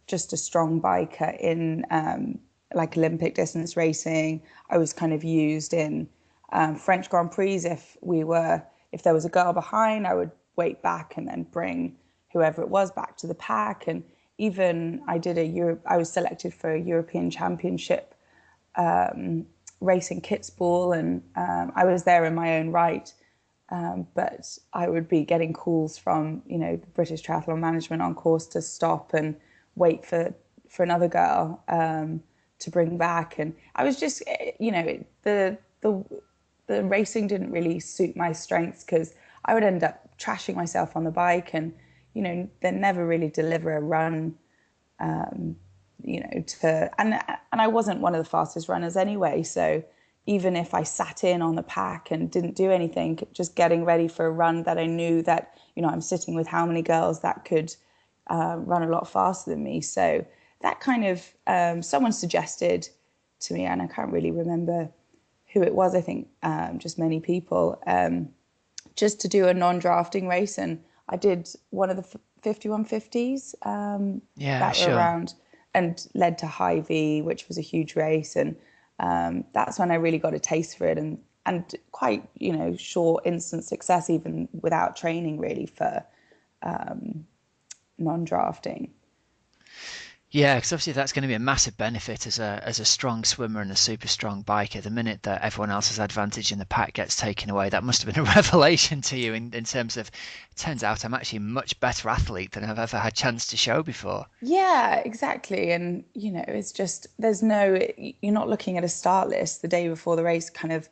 just a strong biker in, like Olympic distance racing. I was kind of used in, French Grand Prix. If there was a girl behind, I would wait back and then bring whoever it was back to the pack. And even I was selected for a European Championship, race in Kitzbühel, and I was there in my own right. But I would be getting calls from, the British Triathlon management on course to stop and wait for another girl, to bring back. And I was just, the racing didn't really suit my strengths, because I would end up trashing myself on the bike, and then never really deliver a run, and I wasn't one of the fastest runners anyway. So even if I sat in on the pack and didn't do anything, just getting ready for a run that I knew that, I'm sitting with how many girls that could, run a lot faster than me. So that kind of, someone suggested to me, and I can't really remember who it was. I think, just many people, just to do a non-drafting race. And I did one of the 5150s, Yeah, that were sure. around, and led to High V, which was a huge race. And that's when I really got a taste for it, and quite, short instant success, even without training really, for non-drafting. Yeah, because obviously that's going to be a massive benefit as a strong swimmer and a super strong biker. The minute that everyone else's advantage in the pack gets taken away, that must have been a revelation to you in terms of, it turns out I'm actually a much better athlete than I've ever had chance to show before. Yeah, exactly. And, it's just, you're not looking at a start list the day before the race, kind of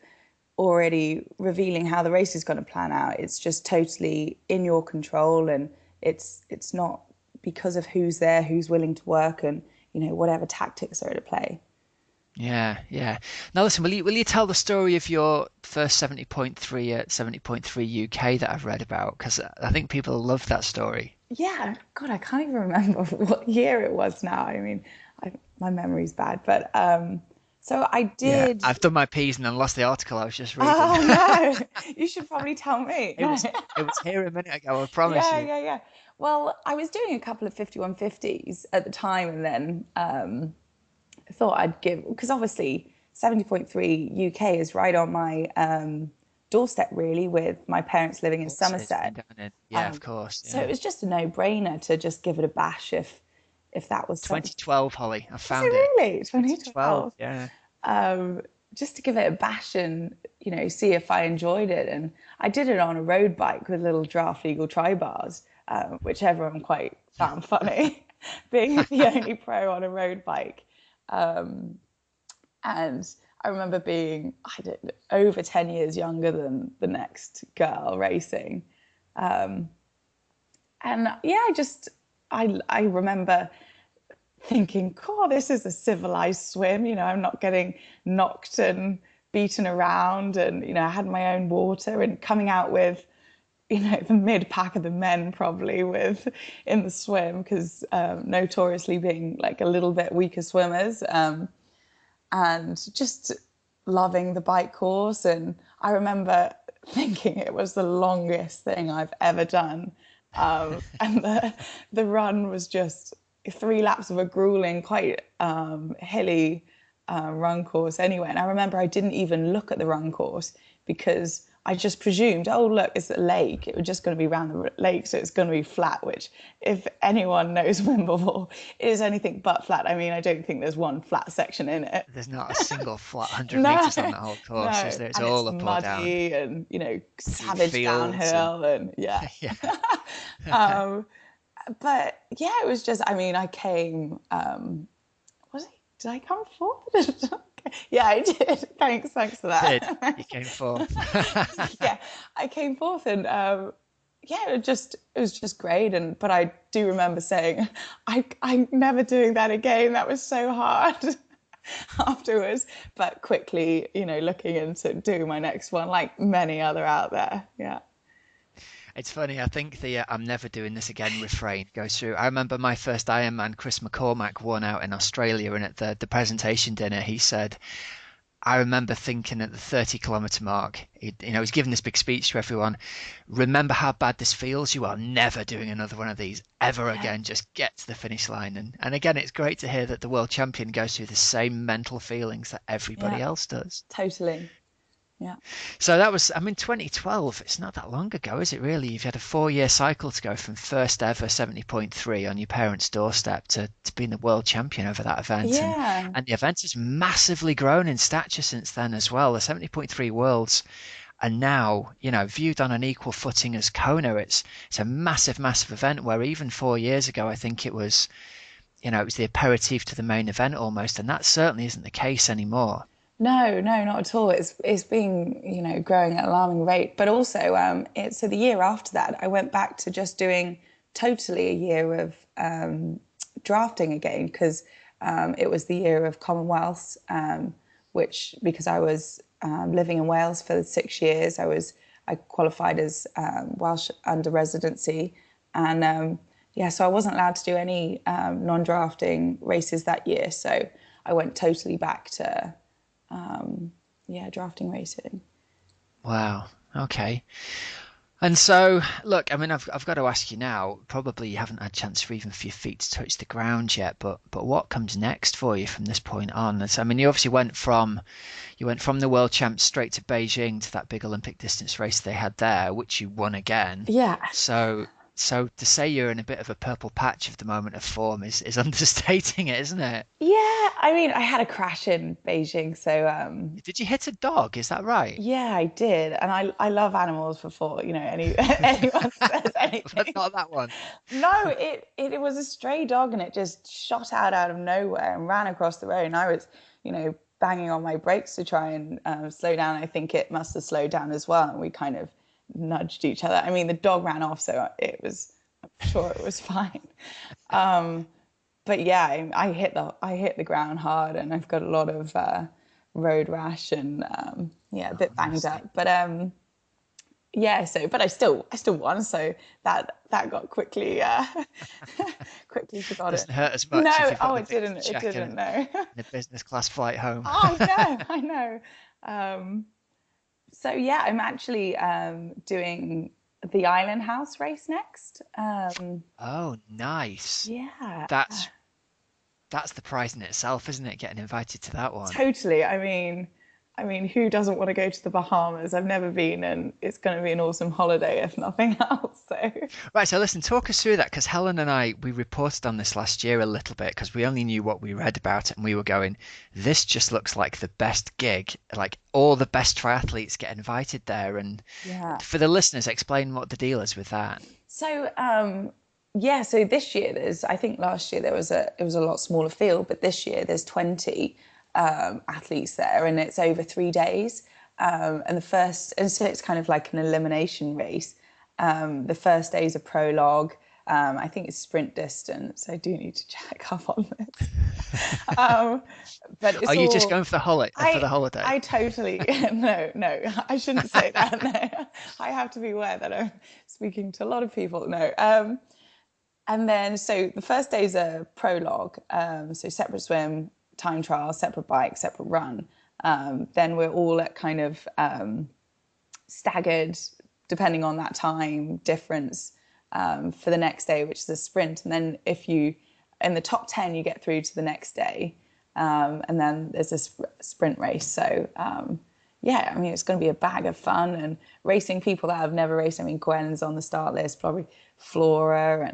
already revealing how the race is going to plan out. It's just totally in your control, and it's not because of who's there, who's willing to work, and, whatever tactics are at play. Yeah, yeah. Now listen, will you tell the story of your first 70.3 at 70.3 UK that I've read about? Because I think people love that story. Yeah, God, I can't even remember what year it was now. I mean, my memory's bad, but so I Yeah, did. I've done my P's and then lost the article I was just reading. Oh no, you should probably tell me. It No. was it was here a minute ago, I promise Yeah, you. yeah, yeah. Well, I was doing a couple of 5150s at the time, and then, I thought I'd give, because obviously 70.3 UK is right on my, doorstep, really, with my parents living in Of course it is. Somerset. Yeah, of course. So it Yeah. was just a no-brainer to just give it a bash, if that was something. 2012, Holly. I Is it found it. really? 2012. 2012. Yeah. Just to give it a bash and, see if I enjoyed it. And I did it on a road bike with little draft legal tri bars, which everyone quite found funny, being the only pro on a road bike. And I remember being, I did over 10 years younger than the next girl racing. And yeah, I remember thinking, God, this is a civilized swim. I'm not getting knocked and beaten around. And, I had my own water, and coming out with, the mid pack of the men probably with in the swim, because, notoriously being like a little bit weaker swimmers. And just loving the bike course. And I remember thinking it was the longest thing I've ever done. And the run was just 3 laps of a grueling, quite hilly run course anyway. And I remember I didn't even look at the run course because I just presumed, oh, look, it's a lake. It was just going to be around the lake, so it's going to be flat, which if anyone knows Wimbledon, it is anything but flat. I mean, I don't think there's one flat section in it. There's not a single flat 100 No, meters on that whole course, is no. there? It's And it's all up or down muddy and, through savage fields and downhill and yeah. yeah. Um, but yeah, it was just, I mean, I came, did I come fourth? Yeah, I did. Thanks for Did that. you came fourth? Yeah, I came fourth and yeah, it was just great. And but I do remember saying, I'm never doing that again. That was so hard afterwards. But quickly, looking into doing my next one, like many other out there. Yeah. It's funny. I think the "I'm never doing this again" refrain goes through. I remember my first Ironman. Chris McCormack won out in Australia, and at the presentation dinner, he said, "I remember thinking at the 30-kilometer mark, he's giving this big speech to everyone. Remember how bad this feels? You are never doing another one of these ever again. Just get to the finish line." And again, it's great to hear that the world champion goes through the same mental feelings that everybody Yeah, else does. totally. Yeah. So that was, I mean, 2012, it's not that long ago, is it really? You've had a 4-year cycle to go from first ever 70.3 on your parents' doorstep to being the world champion over that event. Yeah. And the event has massively grown in stature since then as well. The 70.3 worlds are now, viewed on an equal footing as Kona. It's a massive, massive event where even 4 years ago, I think it was the aperitif to the main event almost. And that certainly isn't the case anymore. No, no, not at all. It's been, growing at an alarming rate. But also, so the year after that, I went back to just doing totally a year of drafting again because it was the year of Commonwealths, which because I was living in Wales for 6 years, I qualified as Welsh under residency, and yeah, so I wasn't allowed to do any non-drafting races that year. So I went totally back to yeah, drafting racing. Wow. Okay. And so, look, I mean, I've got to ask you now. Probably you haven't had a chance for your feet to touch the ground yet, but what comes next for you from this point on? I mean, you obviously went from the world champs straight to Beijing to that big Olympic distance race they had there, which you won again. Yeah. So to say you're in a bit of a purple patch of the moment of form is understating it, isn't it? Yeah, I mean, I had a crash in Beijing, so Did you hit a dog? Is that right? yeah, I did, and I love animals before anyone says But anything. not that one. No, it was a stray dog, and it just shot out of nowhere and ran across the road, and I was, banging on my brakes to try and slow down. I think it must have slowed down as well, and we kind of nudged each other. I mean, the dog ran off, so I'm sure it was fine. But yeah, I hit the ground hard, and I've got a lot of road rash and yeah, a bit banged up. But yeah, but I still won, so that got quickly quickly forgotten. Doesn't hurt as much No, if you've got oh, the it victory didn't. It check didn't. and No. a business class flight home. I know. So yeah, I'm actually doing the Island House race next. Oh, nice. Yeah, That's the prize in itself, isn't it? Getting invited to that one. totally. I mean, who doesn't want to go to the Bahamas? I've never been, and it's going to be an awesome holiday if nothing else. So Right, so listen, talk us through that because Helen and we reported on this last year a little bit because we only knew what we read about it and we were going, this just looks like the best gig. Like all the best triathletes get invited there. And yeah. for the listeners, explain what the deal is with that. So yeah, so this year I think last year it was a lot smaller field, but this year there's 20 athletes there, and it's over 3 days. And so it's kind of like an elimination race. The first day is a prologue. I think it's sprint distance. I do need to check up on this. But it's Are you just going for the holiday? I totally no. I shouldn't say that. No, I have to be aware that I'm speaking to a lot of people. No. And then so the first day is a prologue. So separate swim, time trial, separate bike, separate run. Then we're all at kind of staggered, depending on that time difference, for the next day, which is a sprint. And then if you, in the top 10, you get through to the next day. And then there's a sprint race. So, yeah, I mean, it's going to be a bag of fun and racing people that have never raced. I mean, Gwen's on the start list, probably Flora,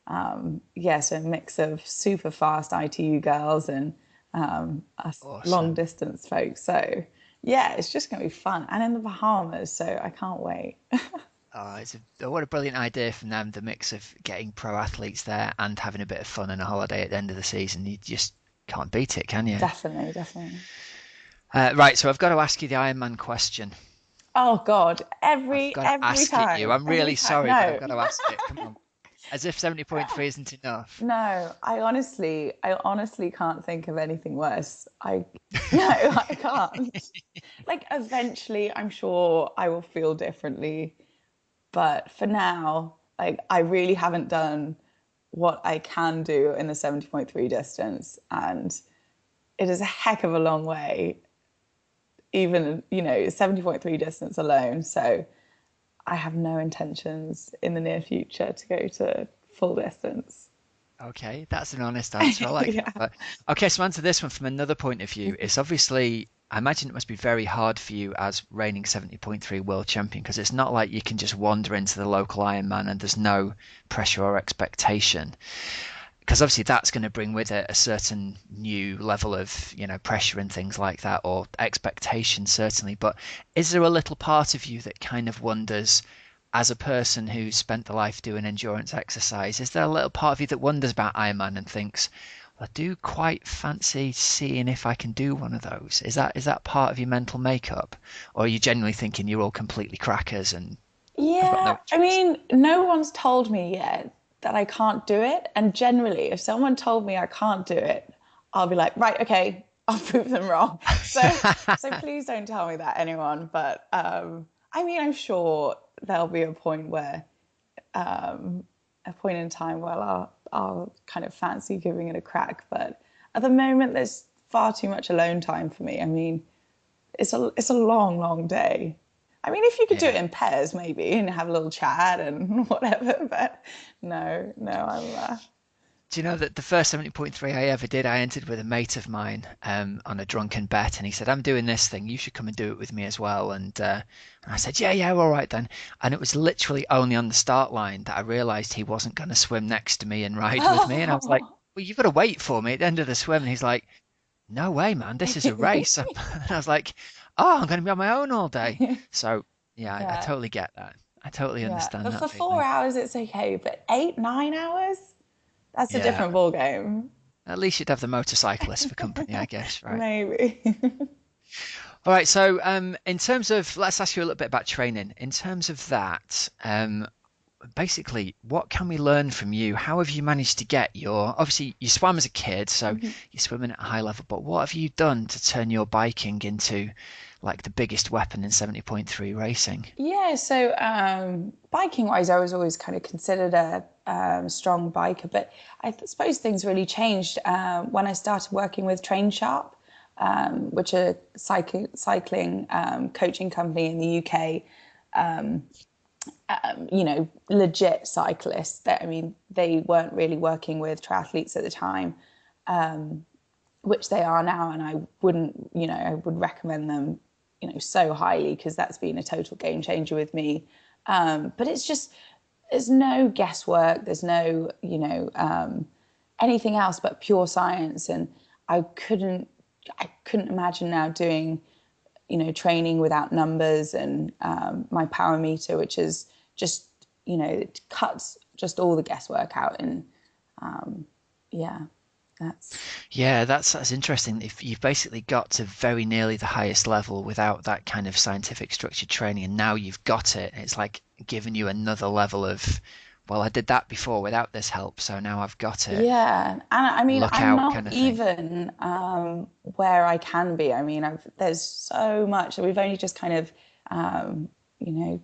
and yeah, so a mix of super fast ITU girls and us long Awesome. distance folks. So, yeah, it's just going to be fun. And in the Bahamas, so I can't wait. Oh, what a brilliant idea from them, the mix of getting pro athletes there and having a bit of fun and a holiday at the end of the season. You just can't beat it, can you? Definitely, definitely. Right, so I've got to ask you the Ironman question. Oh God, I've got to every ask it you. time, I'm every really time. sorry, but I've No, got to ask it. Come on. As if 70.3 isn't enough. no, I honestly can't think of anything worse. No, I can't. Like eventually, I'm sure I will feel differently, but for now, like I really haven't done what I can do in the 70.3 distance, and it is a heck of a long way, even 70.3 distance alone. So I have no intentions in the near future to go to full distance. Okay, that's an honest answer. I like that. Yeah. But okay, so answer this one from another point of view. It's obviously, I imagine it must be very hard for you as reigning 70.3 world champion because it's not like you can just wander into the local Ironman and there's no pressure or expectation. Because obviously that's going to bring with it a certain new level of, pressure and things like that, or expectation certainly. But is there a little part of you that kind of wonders, as a person who's spent the life doing endurance exercise, is there a little part of you that wonders about Ironman and thinks, well, I do quite fancy seeing if I can do one of those? Is that part of your mental makeup, or are you genuinely thinking you're all completely crackers and I've got Yeah, no I interest? mean, no one's told me yet that I can't do it. And generally, if someone told me I can't do it, I'll be like, right, okay, I'll prove them wrong. So please don't tell me that, anyone. But I mean, I'm sure there'll be a point in time where I'll kind of fancy giving it a crack. But at the moment, there's far too much alone time for me. I mean, it's a long, long day. I mean, if you could do it Yeah. in pairs, maybe, and have a little chat and whatever. But no, no, Do you know that the first 70.3 I ever did, I entered with a mate of mine on a drunken bet, and he said, "I'm doing this thing. You should come and do it with me as well." And I said, "Yeah, yeah, all right then." And it was literally only on the start line that I realised he wasn't going to swim next to me and ride with me. And I was like, Oh. "Well, you've got to wait for me at the end of the swim." And he's like, "No way, man. This is a race." And I was like, "Oh, I'm going to be on my own all day." So yeah, I Yeah, totally get that. I totally yeah. understand But that for four feeling. hours, it's okay. But 8, 9 hours, that's a Yeah. different ball game. At least you'd have the motorcyclist for company, I guess, right? Maybe. All right, so in terms of, let's ask you a little bit about training. In terms of that, basically, what can we learn from you? How have you managed to get obviously you swam as a kid, so you're swimming at a high level, but what have you done to turn your biking into like the biggest weapon in 70.3 racing? Yeah, so biking wise, I was always kind of considered a strong biker, but suppose things really changed when I started working with Train Sharp, which are cycling coaching company in the UK. Legit cyclists. That I mean, they weren't really working with triathletes at the time, which they are now, and I would recommend them, so highly because that's been a total game changer with me. But it's just there's no guesswork, there's no anything else but pure science, and I couldn't I couldn't imagine now doing training without numbers and my power meter, which is just it cuts just all the guesswork out, and yeah, that's Yeah, that's interesting. If you've basically got to very nearly the highest level without that kind of scientific structured training, and now you've got it, it's like giving you another level of, well, I did that before without this help, so now I've got it. Yeah, and I mean, Look I'm out, not kind of thing. even where I can be. I mean, there's so much that we've only just kind of, you know,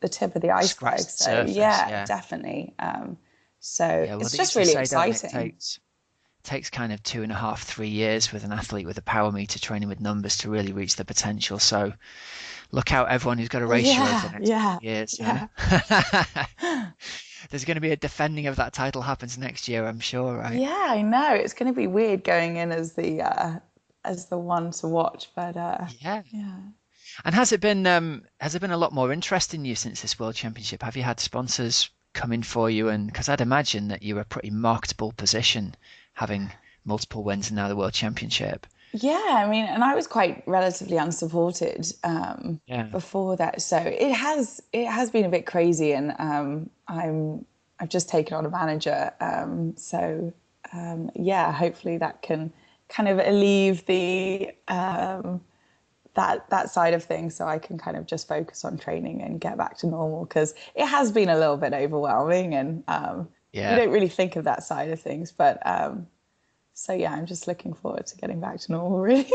the tip of the Scratch iceberg. the So surface, yeah, yeah. definitely. So Yeah, well, it's they just usually really say, don't it, exciting. takes kind of 2.5, 3 years with an athlete with a power meter training with numbers to really reach the potential. So look out, everyone who's got to race you over the next Yeah, years. yeah. There's going to be a defending of that title happens next year, I'm sure, right? Yeah, I know. It's going to be weird going in as the one to watch, but Yeah. yeah. And has there been a lot more interest in you since this World Championship? Have you had sponsors come in for you? And because I'd imagine that you're a pretty marketable position, having multiple wins and now the World Championship. Yeah, I mean, and I was quite relatively unsupported Yeah, before that, so it has been a bit crazy, and I've just taken on a manager, so yeah, hopefully that can kind of alleviate the that side of things, so I can kind of just focus on training and get back to normal because it has been a little bit overwhelming, and you yeah. don't really think of that side of things, but so yeah, I'm just looking forward to getting back to normal, really.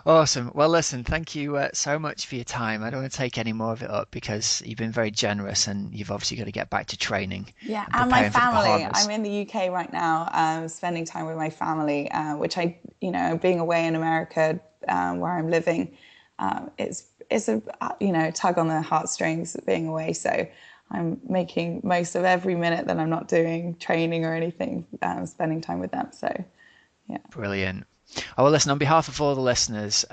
Awesome. Well, listen, thank you so much for your time. I don't want to take any more of it up because you've been very generous and you've obviously got to get back to training Yeah, and and my preparing for the family. Bahamas. I'm in the UK right now, spending time with my family, which being away in America, where I'm living, it's a tug on the heartstrings being away. So I'm making most of every minute that I'm not doing training or anything, spending time with them. So yeah. Brilliant. Oh, well, listen, on behalf of all the listeners,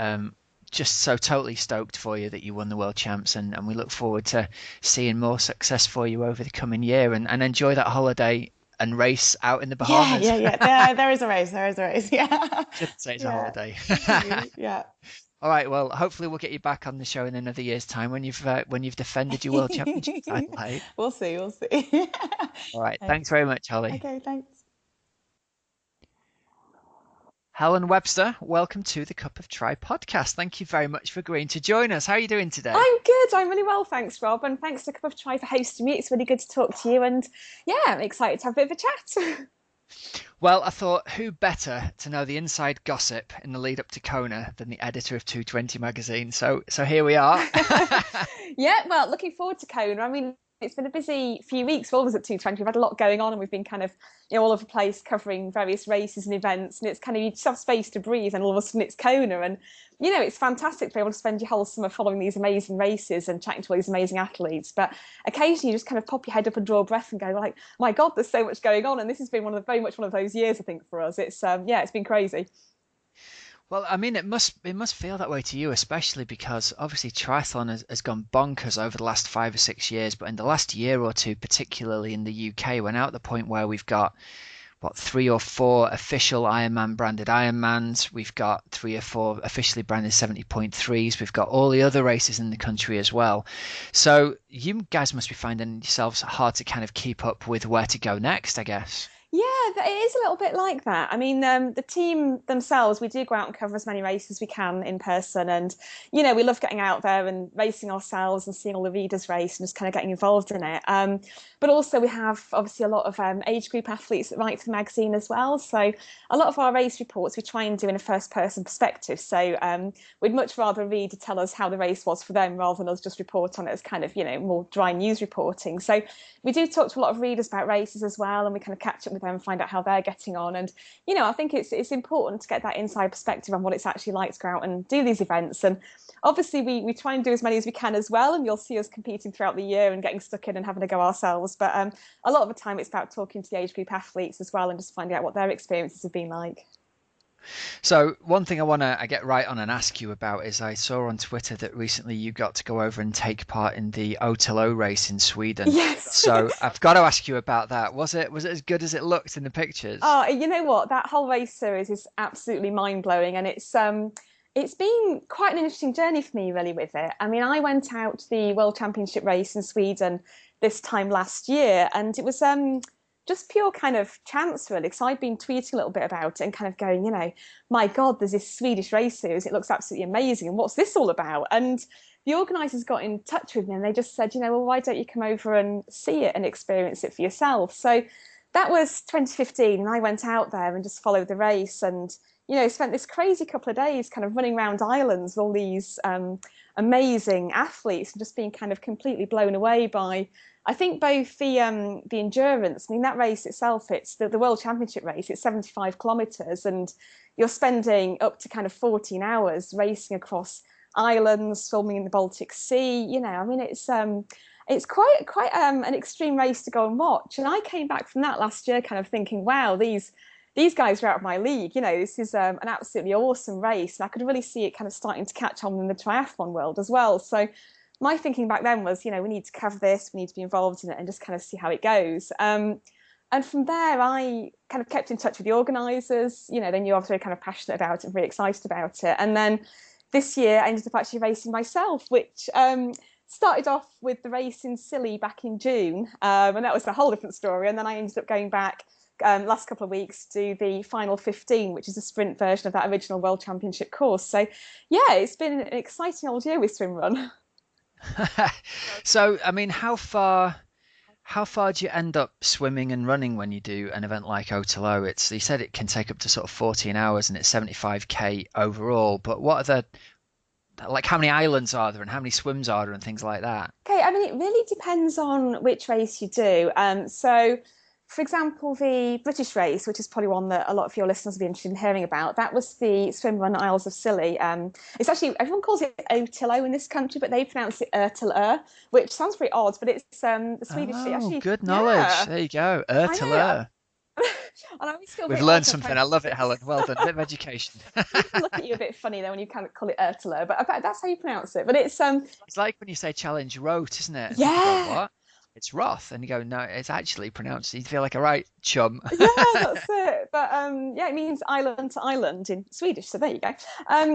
just so totally stoked for you that you won the World Champs, and we look forward to seeing more success for you over the coming year and enjoy that holiday and race out in the Yeah, Bahamas. yeah, yeah. There is a race. There is a race. Yeah, Shouldn't say it's a yeah. holiday. Thank you. Yeah. All right, well, hopefully we'll get you back on the show in another year's time when you've defended your World Championship title, hey? We'll see. We'll see. All right, Okay, thanks very much, Holly. okay, thanks. Helen Webster, welcome to the Cup of Tri podcast. Thank you very much for agreeing to join us. How are you doing today? I'm good. I'm really well, thanks, Rob, and thanks to Cup of Chai for hosting me. It's really good to talk to you, and yeah, I'm excited to have a bit of a chat. Well, I thought who better to know the inside gossip in the lead up to Kona than the editor of 220 magazine. So here we are. Yeah, well, looking forward to Kona. I mean, it's been a busy few weeks for all of us at 220. We've had a lot going on, and we've been kind of all over the place covering various races and events. And it's kind of you just have space to breathe, and all of a sudden it's Kona, and it's fantastic to be able to spend your whole summer following these amazing races and chatting to all these amazing athletes. But occasionally you just kind of pop your head up and draw a breath and go like, my God, there's so much going on. And this has been very much one of those years, I think, for us. It's yeah, it's been crazy. Well, I mean, it must feel that way to you, especially because obviously triathlon has gone bonkers over the last 5 or 6 years, but in the last year or two, particularly in the UK, we're now at the point where we've got what 3 or 4 official Ironman branded Ironmans. We've got 3 or 4 officially branded 70.3s. We've got all the other races in the country as well. So you guys must be finding yourselves hard to kind of keep up with where to go next, I guess. Yeah, it is a little bit like that. I mean, the team themselves, we do go out and cover as many races as we can in person. And, we love getting out there and racing ourselves and seeing all the readers race and just kind of getting involved in it. But also we have obviously a lot of age group athletes that write for the magazine as well. So a lot of our race reports we try and do in a first person perspective. So we'd much rather a reader tell us how the race was for them rather than us just report on it as kind of, more dry news reporting. So we do talk to a lot of readers about races as well, and we kind of catch up with them, find out how they're getting on. And I think it's important to get that inside perspective on what it's actually like to go out and do these events. And obviously we try and do as many as we can as well, and you'll see us competing throughout the year and getting stuck in and having a go ourselves. But a lot of the time it's about talking to the age group athletes as well and just finding out what their experiences have been like. So one thing I want to get right on and ask you about is I saw on Twitter that recently you got to go over and take part in the O race in Sweden. Yes. So I've got to ask you about that. Was it as good as it looked in the pictures? Oh, you know what? That whole race series is absolutely mind blowing, and it's been quite an interesting journey for me, really, with it. I mean, I went out to the World Championship race in Sweden this time last year, and it was just pure kind of chance, really, because I'd been tweeting a little bit about it and kind of going, my God, there's this Swedish race series. It looks absolutely amazing. And what's this all about? And the organisers got in touch with me and they just said, well, why don't you come over and see it and experience it for yourself? So that was 2015. And I went out there and just followed the race and, spent this crazy couple of days kind of running around islands with all these amazing athletes and just being kind of completely blown away by I think both the endurance, I mean, that race itself, it's the World Championship race, it's 75 kilometres, and you're spending up to kind of 14 hours racing across islands, swimming in the Baltic Sea. I mean, it's quite an extreme race to go and watch. And I came back from that last year kind of thinking, wow, these guys are out of my league. This is an absolutely awesome race. And I could really see it kind of starting to catch on in the triathlon world as well. So my thinking back then was, we need to cover this, we need to be involved in it and just kind of see how it goes. And from there, I kind of kept in touch with the organisers. They knew I was very kind of passionate about it, very excited about it. And then this year, I ended up actually racing myself, which started off with the race in Scilly back in June. And that was a whole different story. And then I ended up going back last couple of weeks to do the final 15, which is a sprint version of that original World Championship course. So, yeah, it's been an exciting old year with swim run. So, I mean, how far do you end up swimming and running when you do an event like Otelo? You said it can take up to sort of 14 hours and it's 75k overall, but what are how many islands are there and how many swims are there and things like that? Okay, I mean, it really depends on which race you do. So, for example, the British race, which is probably one that a lot of your listeners will be interested in hearing about, that was the swim run Isles of Scilly. It's actually, everyone calls it Otelo in this country, but they pronounce it Ertelö, which sounds very odd, but it's the Swedish. Oh, good knowledge. Yeah. There you go. Ertelö. And I always feel We've learned something. I love it, Helen. Well done. A bit of education. People look at you a bit funny though when you kind of call it Ertelö, but I bet that's how you pronounce it. But it's like when you say challenge rote, isn't it? Yeah. Go, what? It's Roth, and you go, no, it's actually pronounced. You feel like a right chum. Yeah, that's it. But yeah, it means island to island in Swedish. So there you go.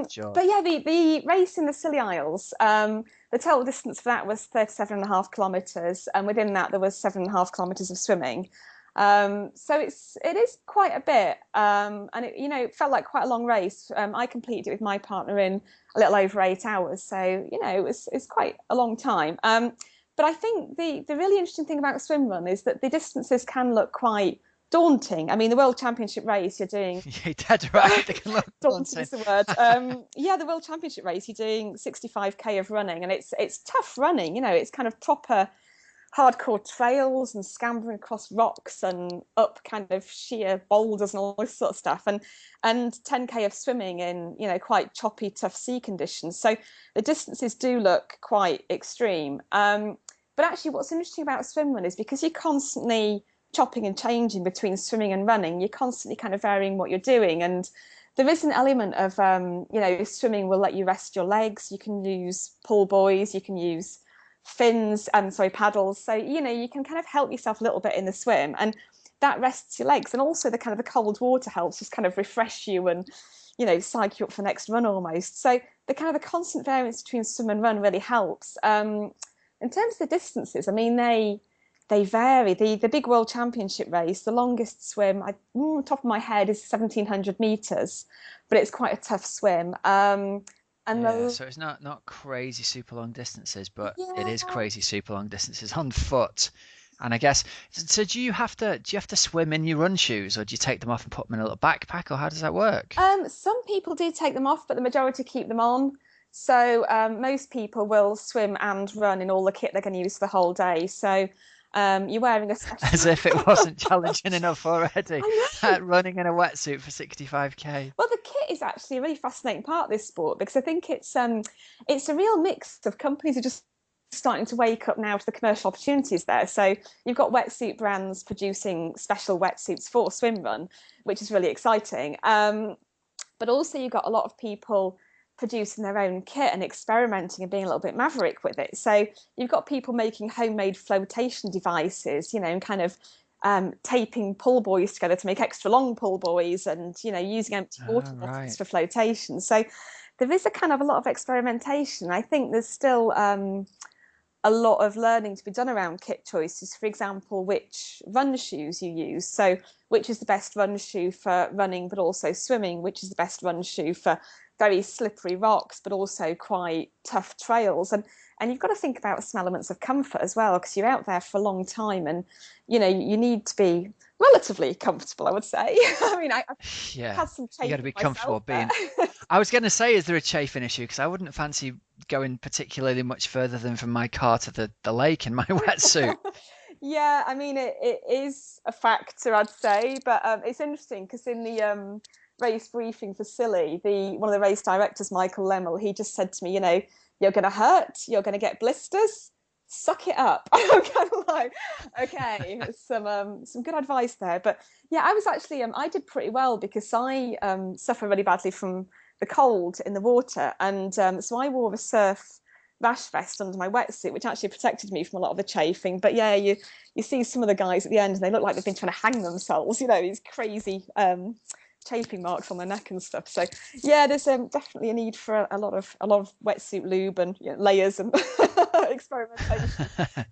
Sure. But yeah, the race in the Scilly Isles, the total distance for that was 37.5 kilometres, and within that there was 7.5 kilometres of swimming. So it is quite a bit, and it felt like quite a long race. I completed it with my partner in a little over 8 hours, so it's quite a long time. But I think the really interesting thing about swim run is that the distances can look quite daunting. I mean, the World Championship race you're doing. You're dead right. They can look daunting is the word. Yeah, the World Championship race you're doing 65k of running, and it's tough running. It's kind of proper hardcore trails and scampering across rocks and up kind of sheer boulders and all this sort of stuff, and 10k of swimming in quite choppy, tough sea conditions. So the distances do look quite extreme. But actually, what's interesting about swim run is because you're constantly chopping and changing between swimming and running, you're constantly kind of varying what you're doing, and there is an element of swimming will let you rest your legs. You can use pull buoys, you can use paddles, so you can kind of help yourself a little bit in the swim, and that rests your legs, and also the cold water helps just kind of refresh you and psych you up for the next run almost. So the constant variance between swim and run really helps. In terms of the distances, I mean they vary. The big World Championship race, the longest swim, top of my head, is 1700 meters, but it's quite a tough swim. So it's not crazy super long distances, but it is crazy super long distances on foot. And I guess, so do you have to swim in your run shoes, or do you take them off and put them in a little backpack, or how does that work? Some people do take them off, but the majority keep them on. So most people will swim and run in all the kit they're going to use for the whole day. So you're wearing a special... As if it wasn't challenging enough already. Running in a wetsuit for 65k. Well, the kit is actually a really fascinating part of this sport, because I think it's a real mix of companies are just starting to wake up now to the commercial opportunities there. So you've got wetsuit brands producing special wetsuits for swim run, which is really exciting. But also you've got a lot of people producing their own kit and experimenting and being a little bit maverick with it. So you've got people making homemade flotation devices, and kind of taping pull buoys together to make extra long pull buoys, and using empty water bottles for flotation. So there is a lot of experimentation. I think there's still a lot of learning to be done around kit choices. For example, which run shoes you use. So which is the best run shoe for running but also swimming, which is the best run shoe for very slippery rocks but also quite tough trails. And you've got to think about some elements of comfort as well, because you're out there for a long time, and you need to be relatively comfortable, I would say. I mean, I've Yeah, had some you got to chafing be myself, comfortable being. but I was going to say, is there a chafing issue? Because I wouldn't fancy going particularly much further than from my car to the lake in my wetsuit. yeah, I mean, it is a factor, I'd say, but it's interesting because in the race briefing for Silly, the one of the race directors, Michael Lemmel, he just said to me, you're going to hurt, you're going to get blisters, suck it up. I'm kind of like, okay, some good advice there. But yeah, I was actually I did pretty well because I suffer really badly from the cold in the water, and so I wore a surf rash vest under my wetsuit, which actually protected me from a lot of the chafing. But yeah, you see some of the guys at the end, and they look like they've been trying to hang themselves. These crazy chafing marks on their neck and stuff. So yeah, there's definitely a need for a lot of wetsuit lube and layers and experimentation.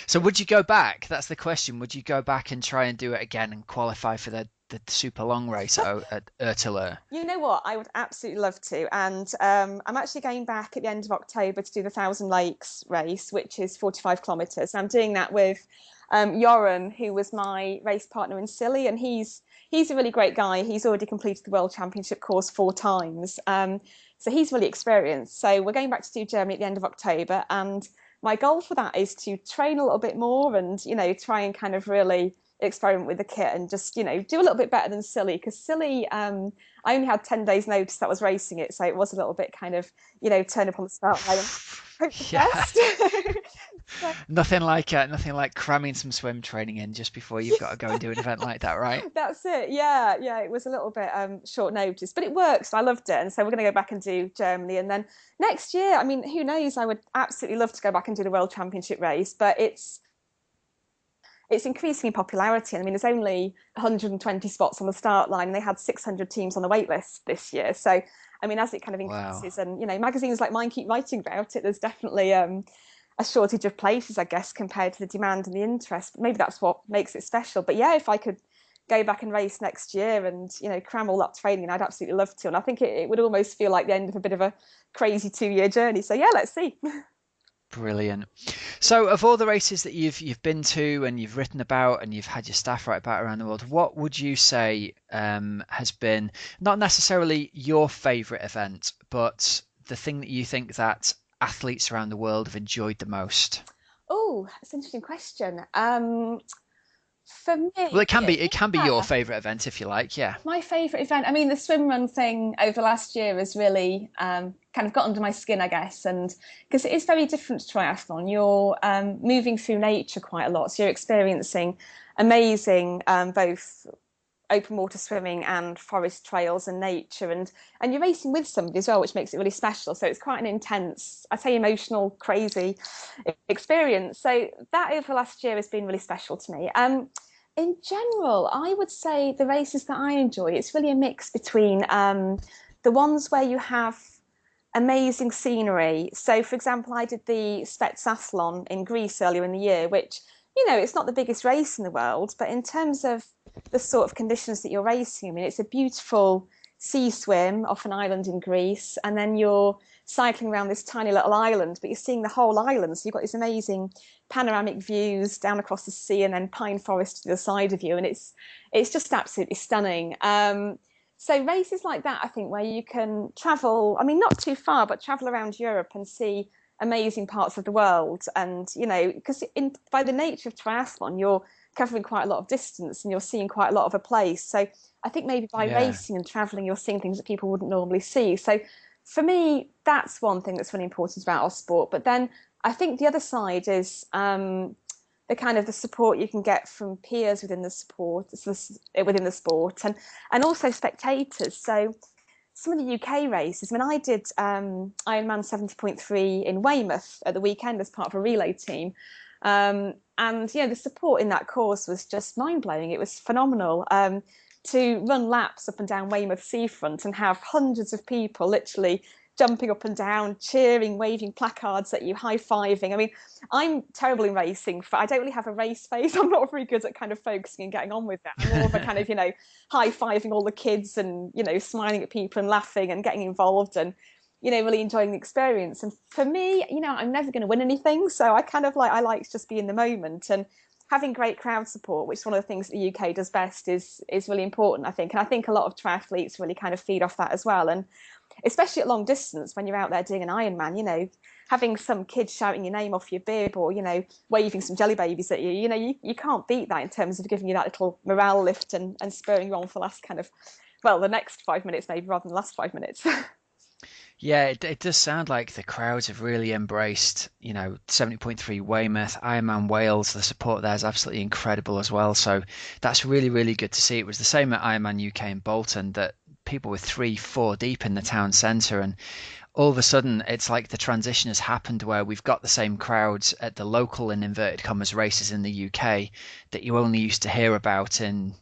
So would you go back? That's the question. Would you go back and try and do it again and qualify for the super long race at Ertele? You know what? I would absolutely love to. And I'm actually going back at the end of October to do the Thousand Lakes race, which is 45 kilometres. I'm doing that with Joran, who was my race partner in Silly, and he's a really great guy. He's already completed the World Championship course 4 times. So he's really experienced. So we're going back to do Germany at the end of October. And my goal for that is to train a little bit more and, try and kind of really experiment with the kit and just, do a little bit better than Silly, because Silly, I only had 10 days notice that I was racing it. So it was a little bit kind of, turn up on the start line and hope for the best. So, Nothing like cramming some swim training in just before you've got to go and do an event like that, right? that's it. Yeah. It was a little bit short notice, but it works. I loved it. And so we're going to go back and do Germany. And then next year, I mean, who knows? I would absolutely love to go back and do the World Championship race, but it's increasing in popularity. I mean, there's only 120 spots on the start line, and they had 600 teams on the wait list this year. So, I mean, as it kind of increases, Wow. and magazines like mine keep writing about it, there's definitely a shortage of places, I guess, compared to the demand and the interest. But maybe that's what makes it special. But yeah, if I could go back and race next year and cram all that training, I'd absolutely love to. And I think it would almost feel like the end of a bit of a crazy 2-year journey. So yeah, let's see. Brilliant. So, of all the races that you've been to and you've written about and you've had your staff write about around the world, what would you say has been not necessarily your favourite event, but the thing that you think that athletes around the world have enjoyed the most? Oh, that's an interesting question. For me, Well, it can be your yeah. favourite event if you like. Yeah. My favourite event, I mean, the swim run thing over the last year has really kind of got under my skin, I guess. And because it is very different to triathlon, you're moving through nature quite a lot. So you're experiencing amazing both open water swimming and forest trails and nature. And you're racing with somebody as well, which makes it really special. So it's quite an intense, I'd say emotional, crazy experience. So that over the last year has been really special to me. In general, I would say the races that I enjoy, it's really a mix between the ones where you have amazing scenery. So, for example, I did the Spetsathlon in Greece earlier in the year, which, it's not the biggest race in the world, but in terms of the sort of conditions that you're racing, I mean, it's a beautiful sea swim off an island in Greece, and then you're cycling around this tiny little island, but you're seeing the whole island. So you've got these amazing panoramic views down across the sea and then pine forest to the side of you, and it's just absolutely stunning. So races like that, I think, where you can travel, I mean, not too far, but travel around Europe and see amazing parts of the world. And, because by the nature of triathlon, you're covering quite a lot of distance and you're seeing quite a lot of a place. So I think maybe by Yeah. racing and traveling, you're seeing things that people wouldn't normally see. So for me, that's one thing that's really important about our sport. But then I think the other side is the kind of the support you can get from peers within the sport, and also spectators. So some of the UK races, when I did Ironman 70.3 in Weymouth at the weekend as part of a relay team, and the support in that course was just mind-blowing. It was phenomenal. To run laps up and down Weymouth seafront and have hundreds of people literally jumping up and down, cheering, waving placards at you, high-fiving. I mean, I'm terrible in racing. I don't really have a race face. I'm not very good at kind of focusing and getting on with that. I'm more of a kind of, high-fiving all the kids and, smiling at people and laughing and getting involved and, really enjoying the experience. And for me, I'm never going to win anything. So I kind of I like to just be in the moment. And having great crowd support, which is one of the things that the UK does best, is really important, I think. And I think a lot of triathletes really kind of feed off that as well. And especially at long distance, when you're out there doing an Ironman, you know, having some kid shouting your name off your bib, or, you know, waving some jelly babies at you, you know, you can't beat that in terms of giving you that little morale lift and spurring you on for the last kind of, well, the next 5 minutes maybe, rather than the last 5 minutes. Yeah, it does sound like the crowds have really embraced, 70.3 Weymouth, Ironman Wales. The support there is absolutely incredible as well. So that's really, really good to see. It was the same at Ironman UK in Bolton, that people were 3, 4 deep in the town centre, and all of a sudden it's like the transition has happened where we've got the same crowds at the local, in inverted commas, races in the UK that you only used to hear about in,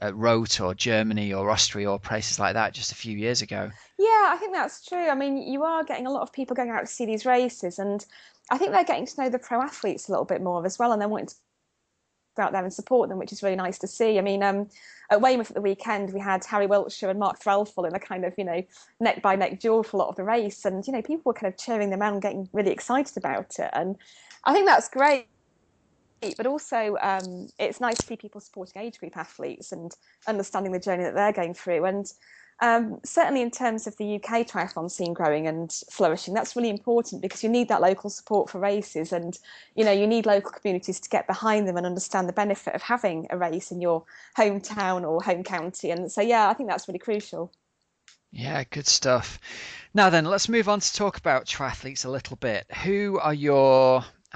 at Roth or Germany or Austria or places like that just a few years ago. Yeah, I think that's true. I mean, you are getting a lot of people going out to see these races, and I think they're getting to know the pro athletes a little bit more as well, and they're wanting to go out there and support them, which is really nice to see. I mean, at Weymouth at the weekend, we had Harry Wiltshire and Mark Threlfall in a kind of, neck by neck duel for a lot of the race, and people were kind of cheering them on, getting really excited about it, and I think that's great. But also, it's nice to see people supporting age group athletes and understanding the journey that they're going through. And certainly in terms of the UK triathlon scene growing and flourishing, that's really important, because you need that local support for races, and you need local communities to get behind them and understand the benefit of having a race in your hometown or home county. And so, yeah, I think that's really crucial. Yeah, good stuff. Now then, let's move on to talk about triathletes a little bit.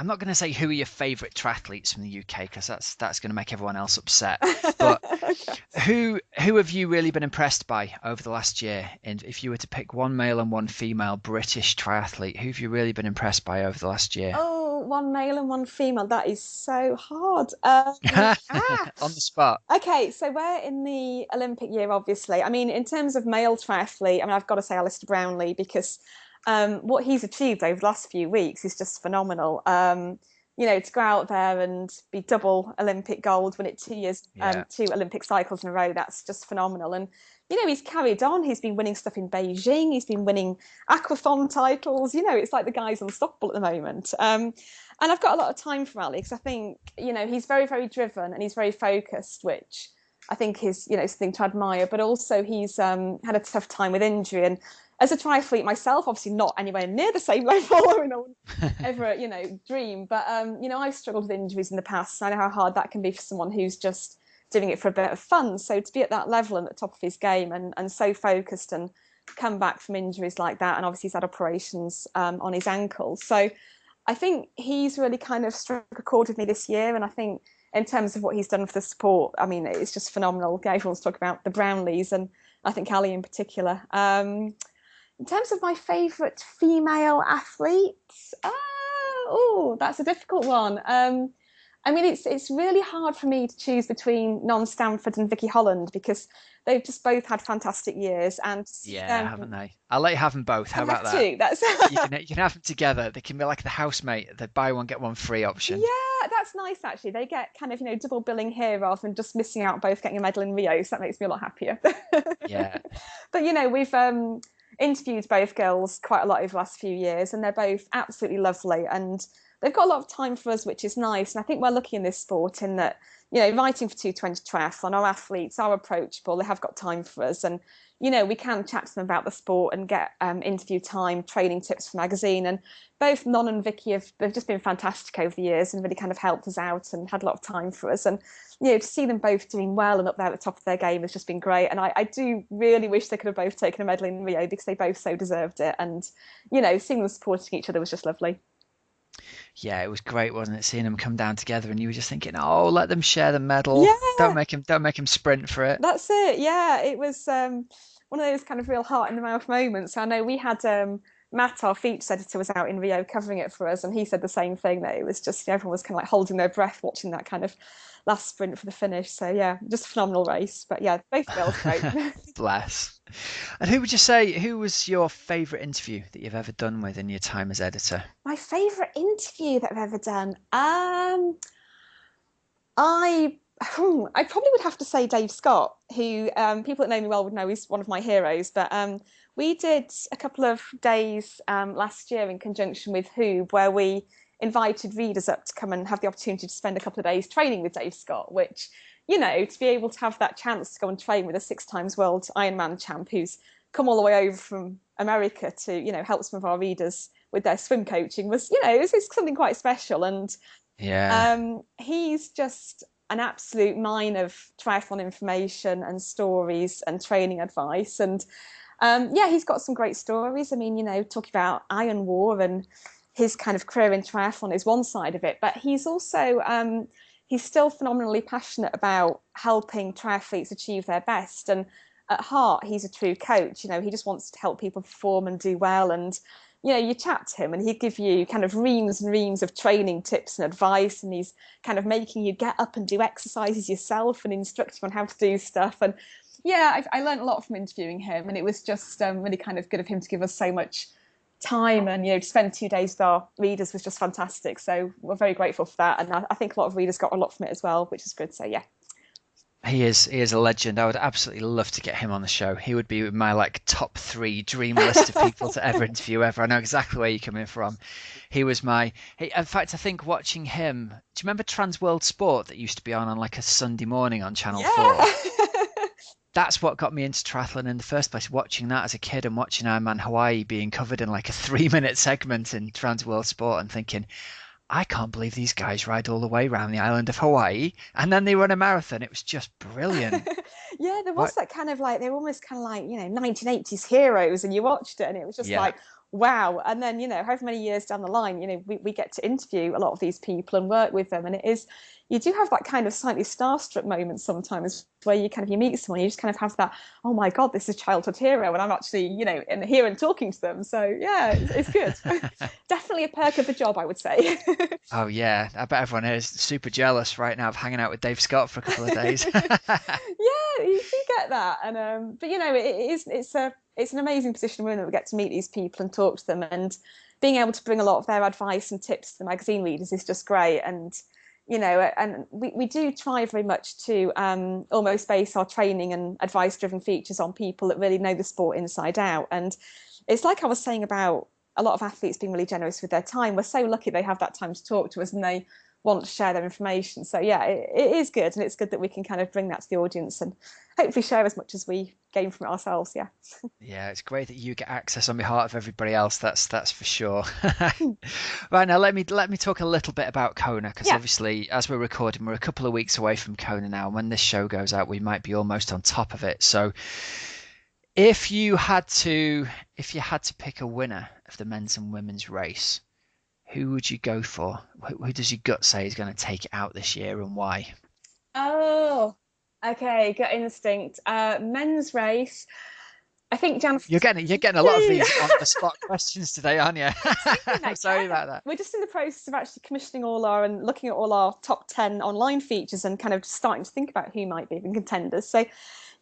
I'm not going to say who are your favourite triathletes from the UK, because that's going to make everyone else upset. But Okay. who have you really been impressed by over the last year? And if you were to pick one male and one female British triathlete, who have you really been impressed by over the last year? Oh, one male and one female. That is so hard. On the spot. Okay, so we're in the Olympic year, obviously. I mean, in terms of male triathlete, I mean, I've got to say Alistair Brownlee, because what he's achieved over the last few weeks is just phenomenal. To go out there and be double Olympic gold, win it 2 years, Yeah. 2 Olympic cycles in a row, that's just phenomenal. And, he's carried on. He's been winning stuff in Beijing. He's been winning aquathon titles. It's like the guy's unstoppable at the moment. And I've got a lot of time for Ali, because I think, he's very, very driven and he's very focused, which I think is, something to admire. But also he's had a tough time with injury. And as a triathlete myself, obviously not anywhere near the same level, I would ever, dream. But, I've struggled with injuries in the past. I know how hard that can be for someone who's just doing it for a bit of fun. So to be at that level and at the top of his game, and so focused, and come back from injuries like that. And obviously he's had operations on his ankle. So I think he's really kind of struck a chord with me this year. And I think in terms of what he's done for the sport, I mean, it's just phenomenal. Everyone's talking about the Brownlees, and I think Ali in particular. In terms of my favourite female athletes, that's a difficult one. I mean, it's really hard for me to choose between Non Stanford and Vicky Holland, because they've just both had fantastic years. And Yeah, haven't they? I'll let you have them both. How about that? too. That's You can have them together. They can be like the housemate, the buy one get one free option. Yeah, that's nice actually. They get kind of double billing here rather than just missing out both getting a medal in Rio. So that makes me a lot happier. Yeah. But we've interviewed both girls quite a lot over the last few years, and they're both absolutely lovely, and they've got a lot of time for us, which is nice. And I think we're lucky in this sport in that, writing for 220 Triathlon, our athletes are approachable, they have got time for us, and we can chat to them about the sport and get interview time, training tips for magazine. And both Non and Vicky they've just been fantastic over the years and really kind of helped us out and had a lot of time for us. And to see them both doing well and up there at the top of their game has just been great. And I do really wish they could have both taken a medal in Rio, because they both so deserved it. And seeing them supporting each other was just lovely. Yeah, it was great, wasn't it? Seeing them come down together, and you were just thinking, "Oh, let them share the medal. Yeah. Don't make him sprint for it." That's it. Yeah, it was one of those kind of real heart in the mouth moments. I know we had Matt, our features editor, was out in Rio covering it for us, and he said the same thing, that it was just everyone was kind of like holding their breath watching that kind of last sprint for the finish. So yeah, just a phenomenal race. But yeah, both girls great. Bless. And who would you say, who was your favourite interview that you've ever done with in your time as editor? My favourite interview that I've ever done. I probably would have to say Dave Scott, who people that know me well would know is one of my heroes. But we did a couple of days last year in conjunction with Hoob, where we invited readers up to come and have the opportunity to spend a couple of days training with Dave Scott, which, you know, to be able to have that chance to go and train with a 6 times world Ironman champ who's come all the way over from America to, you know, help some of our readers with their swim coaching was, you know, it's something quite special. And he's just an absolute mine of triathlon information and stories and training advice. And he's got some great stories. I mean, you know, talking about Iron War and his kind of career in triathlon is one side of it, but he's also he's still phenomenally passionate about helping triathletes achieve their best. And at heart, he's a true coach. You know, he just wants to help people perform and do well. And, you know, you chat to him and he'd give you kind of reams and reams of training tips and advice. And he's kind of making you get up and do exercises yourself and instruct you on how to do stuff. And yeah, I learned a lot from interviewing him. And it was just really kind of good of him to give us so much time, and, you know, to spend 2 days with our readers was just fantastic. So we're very grateful for that. And I think a lot of readers got a lot from it as well, which is good. So yeah. He is a legend. I would absolutely love to get him on the show. He would be my like top 3 dream list of people to ever interview ever. I know exactly where you're coming from. He was in fact, I think watching him, do you remember Trans World Sport that used to be on like a Sunday morning on Channel 4? That's what got me into triathlon in the first place, watching that as a kid and watching Ironman Hawaii being covered in like a 3-minute segment in Trans World Sport and thinking, I can't believe these guys ride all the way around the island of Hawaii and then they run a marathon. It was just brilliant. Yeah, there was that kind of like, they were almost kind of like, you know, 1980s heroes, and you watched it and it was just like, wow. And then, you know, however many years down the line, you know, we get to interview a lot of these people and work with them. And it is, you do have that kind of slightly starstruck moment sometimes where you meet someone, you just kind of have that, oh my God, this is a childhood hero. And I'm actually, you know, here and talking to them. So yeah, it's good. Definitely a perk of the job, I would say. Oh yeah. I bet everyone is super jealous right now of hanging out with Dave Scott for a couple of days. Yeah, you do get that. And but you know, it's an amazing position we're in that we get to meet these people and talk to them, and being able to bring a lot of their advice and tips to the magazine readers is just great. And you know, and we do try very much to almost base our training and advice-driven features on people that really know the sport inside out. And it's like I was saying about a lot of athletes being really generous with their time. We're so lucky they have that time to talk to us and they want to share their information. So yeah, it is good, and it's good that we can kind of bring that to the audience and hopefully share as much as we gain from it ourselves. Yeah, it's great that you get access on behalf of everybody else. That's for sure. Right, now let me talk a little bit about Kona, because obviously as we're recording, we're a couple of weeks away from Kona now, and when this show goes out we might be almost on top of it. So if you had to pick a winner of the men's and women's race, who would you go for? Who does your gut say is going to take it out this year, and why? Oh, okay, gut instinct. Men's race, I think Jan. You're getting a lot of these on the spot questions today, aren't you? I'm sorry about that. We're just in the process of actually commissioning and looking at all our top 10 online features and kind of starting to think about who might be the contenders. So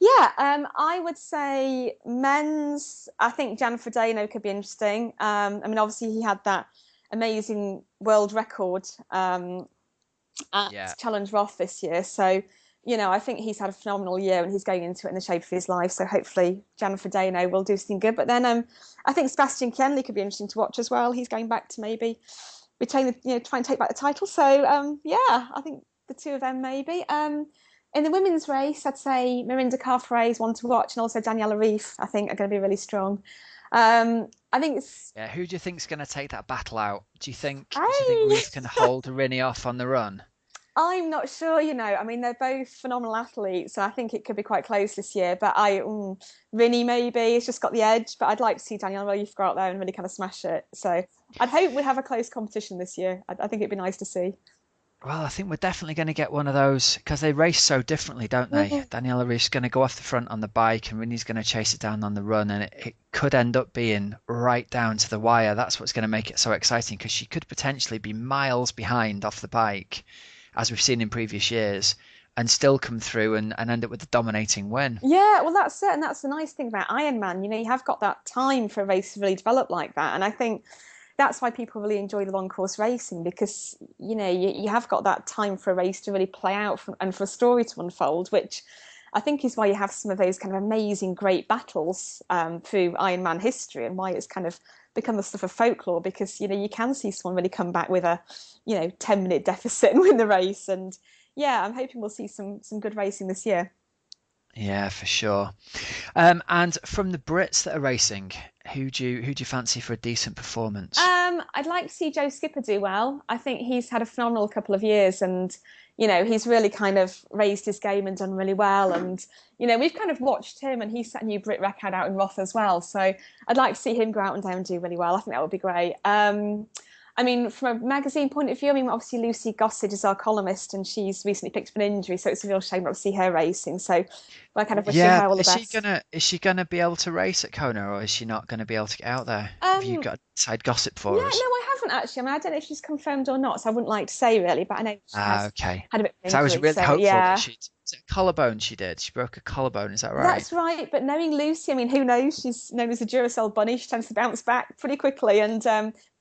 yeah, I would say men's, I think Jan Frodeno could be interesting. I mean, obviously he had that amazing world record at Challenge Roth this year. So, you know, I think he's had a phenomenal year and he's going into it in the shape of his life. So hopefully Jan Frodeno will do something good. But then I think Sebastian Kienle could be interesting to watch as well. He's going back to maybe retain try and take back the title. So yeah, I think the two of them maybe. In the women's race, I'd say Mirinda Carfrae is one to watch, and also Daniela Ryf, I think, are going to be really strong. I think it's... Yeah, who do you think's going to take that battle out? Do you think Ryf can hold Rinny off on the run? I'm not sure, you know. I mean, they're both phenomenal athletes, so I think it could be quite close this year. But Rinny maybe has just got the edge, but I'd like to see Daniela Ryf go out there and really kind of smash it. So I'd hope we'd have a close competition this year. I think it'd be nice to see. Well, I think we're definitely going to get one of those, because they race so differently, don't they? Daniela Ryf's going to go off the front on the bike and Rinny's going to chase it down on the run, and it could end up being right down to the wire. That's what's going to make it so exciting, because she could potentially be miles behind off the bike, as we've seen in previous years, and still come through and end up with a dominating win. Yeah, well, that's it. And that's the nice thing about Ironman. You know, you have got that time for a race to really develop like that. And I think that's why people really enjoy the long course racing, because, you know, you have got that time for a race to really play out and for a story to unfold, which I think is why you have some of those kind of amazing, great battles through Ironman history, and why it's kind of become the stuff of folklore, because you can see someone really come back with a 10-minute deficit and win the race. And yeah, I'm hoping we'll see some good racing this year. Yeah, for sure. And from the Brits that are racing, who do you fancy for a decent performance? I'd like to see Joe Skipper do well. I think he's had a phenomenal couple of years, and he's really kind of raised his game and done really well. And we've kind of watched him, and he set a new Brit record out in Roth as well. So I'd like to see him go out and down and do really well. I think that would be great. I mean, from a magazine point of view, I mean, obviously Lucy Gossage is our columnist, and she's recently picked up an injury, so it's a real shame not to see her racing. So we're kind of wishing her all the best. Is she gonna be able to race at Kona, or is she not going to be able to get out there? Have you got inside gossip for us? Yeah, no, I haven't actually. I mean, I don't know if she's confirmed or not, so I wouldn't like to say really, but I know she has had a bit of injury. So I was really hopeful that she'd. Was it a collarbone she did? She broke a collarbone, is that right? That's right, but knowing Lucy, I mean, who knows? She's known as a Duracell bunny. She tends to bounce back pretty quickly, and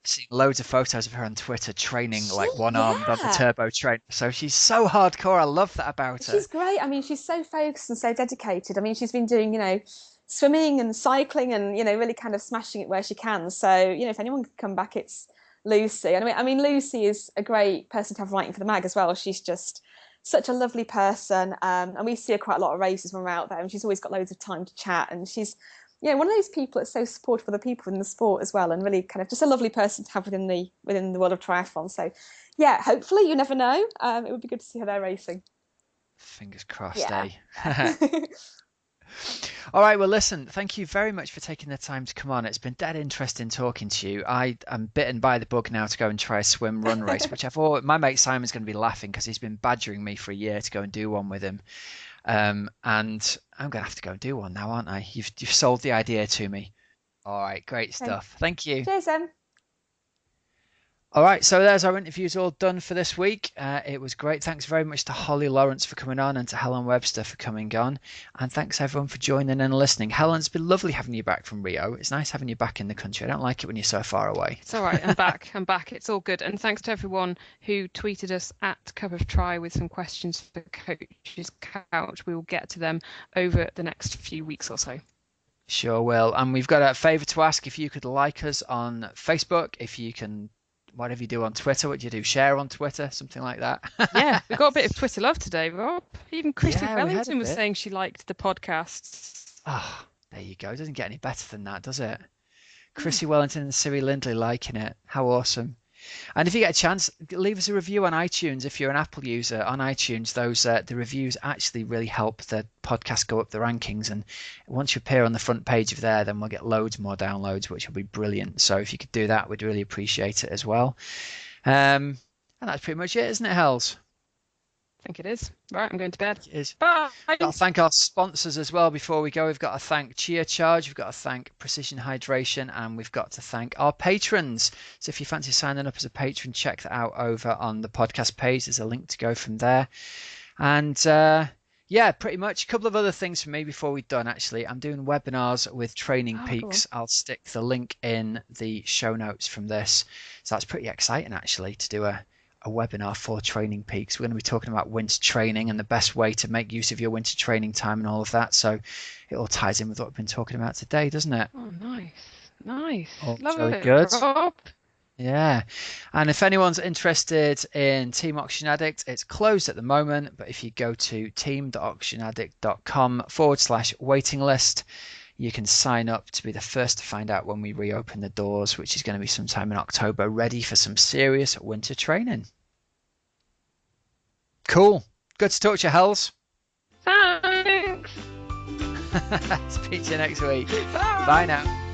seen loads of photos of her on Twitter training like one-armed on the turbo train. So she's so hardcore. I love that about her. She's great. I mean, she's so focused and so dedicated. I mean, she's been doing, swimming and cycling and, really kind of smashing it where she can. So, if anyone can come back, it's Lucy. And I mean, Lucy is a great person to have writing for the mag as well. She's just such a lovely person. And we see her quite a lot of races when we're out there, and she's always got loads of time to chat. And she's one of those people that's so supportive of the people in the sport as well, and really kind of just a lovely person to have within the world of triathlon. So, yeah, hopefully, you never know. It would be good to see her there racing. Fingers crossed, eh? All right, well, listen, thank you very much for taking the time to come on. It's been dead interesting talking to you. I am bitten by the bug now to go and try a swim run race, which my mate Simon's going to be laughing because he's been badgering me for a year to go and do one with him. And I'm going to have to go and do one now, aren't I? You've sold the idea to me. All right, great stuff. Thank you. Cheers, Em. All right, so there's our interviews all done for this week. It was great. Thanks very much to Holly Lawrence for coming on and to Helen Webster for coming on. And thanks everyone for joining and listening. Helen, it's been lovely having you back from Rio. It's nice having you back in the country. I don't like it when you're so far away. It's all right. I'm back. I'm back. It's all good. And thanks to everyone who tweeted us at Cup of Tri with some questions for Coach's Couch. We will get to them over the next few weeks or so. Sure will. And we've got a favour to ask. If you could like us on Facebook, if you can... Whatever you do on Twitter, what do you do? Share on Twitter, something like that. Yeah, we got a bit of Twitter love today, Rob. Even Christy Wellington was saying she liked the podcasts. Oh, there you go. It doesn't get any better than that, does it? Christy Wellington and Siri Lindley liking it. How awesome. And if you get a chance, leave us a review on iTunes. If you're an Apple user on iTunes, those the reviews actually really help the podcast go up the rankings. And once you appear on the front page of there, then we'll get loads more downloads, which will be brilliant. So if you could do that, we'd really appreciate it as well. And that's pretty much it, isn't it, Hells? I think it is. Right, I'm going to bed. It is. Bye. Got to thank our sponsors as well before we go. We've got to thank Chia Charge, we've got to thank Precision Hydration, and we've got to thank our patrons. So if you fancy signing up as a patron, check that out over on the podcast page. There's a link to go from there. And yeah, pretty much a couple of other things for me before we're done, actually. I'm doing webinars with Training Peaks. Cool. I'll stick the link in the show notes from this. So that's pretty exciting, actually, to do a webinar for Training Peaks. We're going to be talking about winter training and the best way to make use of your winter training time and all of that. So it all ties in with what we've been talking about today, doesn't it? Oh, nice. Love it. Good. Rob. Yeah. And if anyone's interested in Team Oxygen Addict, it's closed at the moment. But if you go to team.oxygenaddict.com/waiting list, you can sign up to be the first to find out when we reopen the doors, which is going to be sometime in October, ready for some serious winter training. Cool. Good to talk to you, Hells. Thanks. Speak to you next week. Bye. Bye now.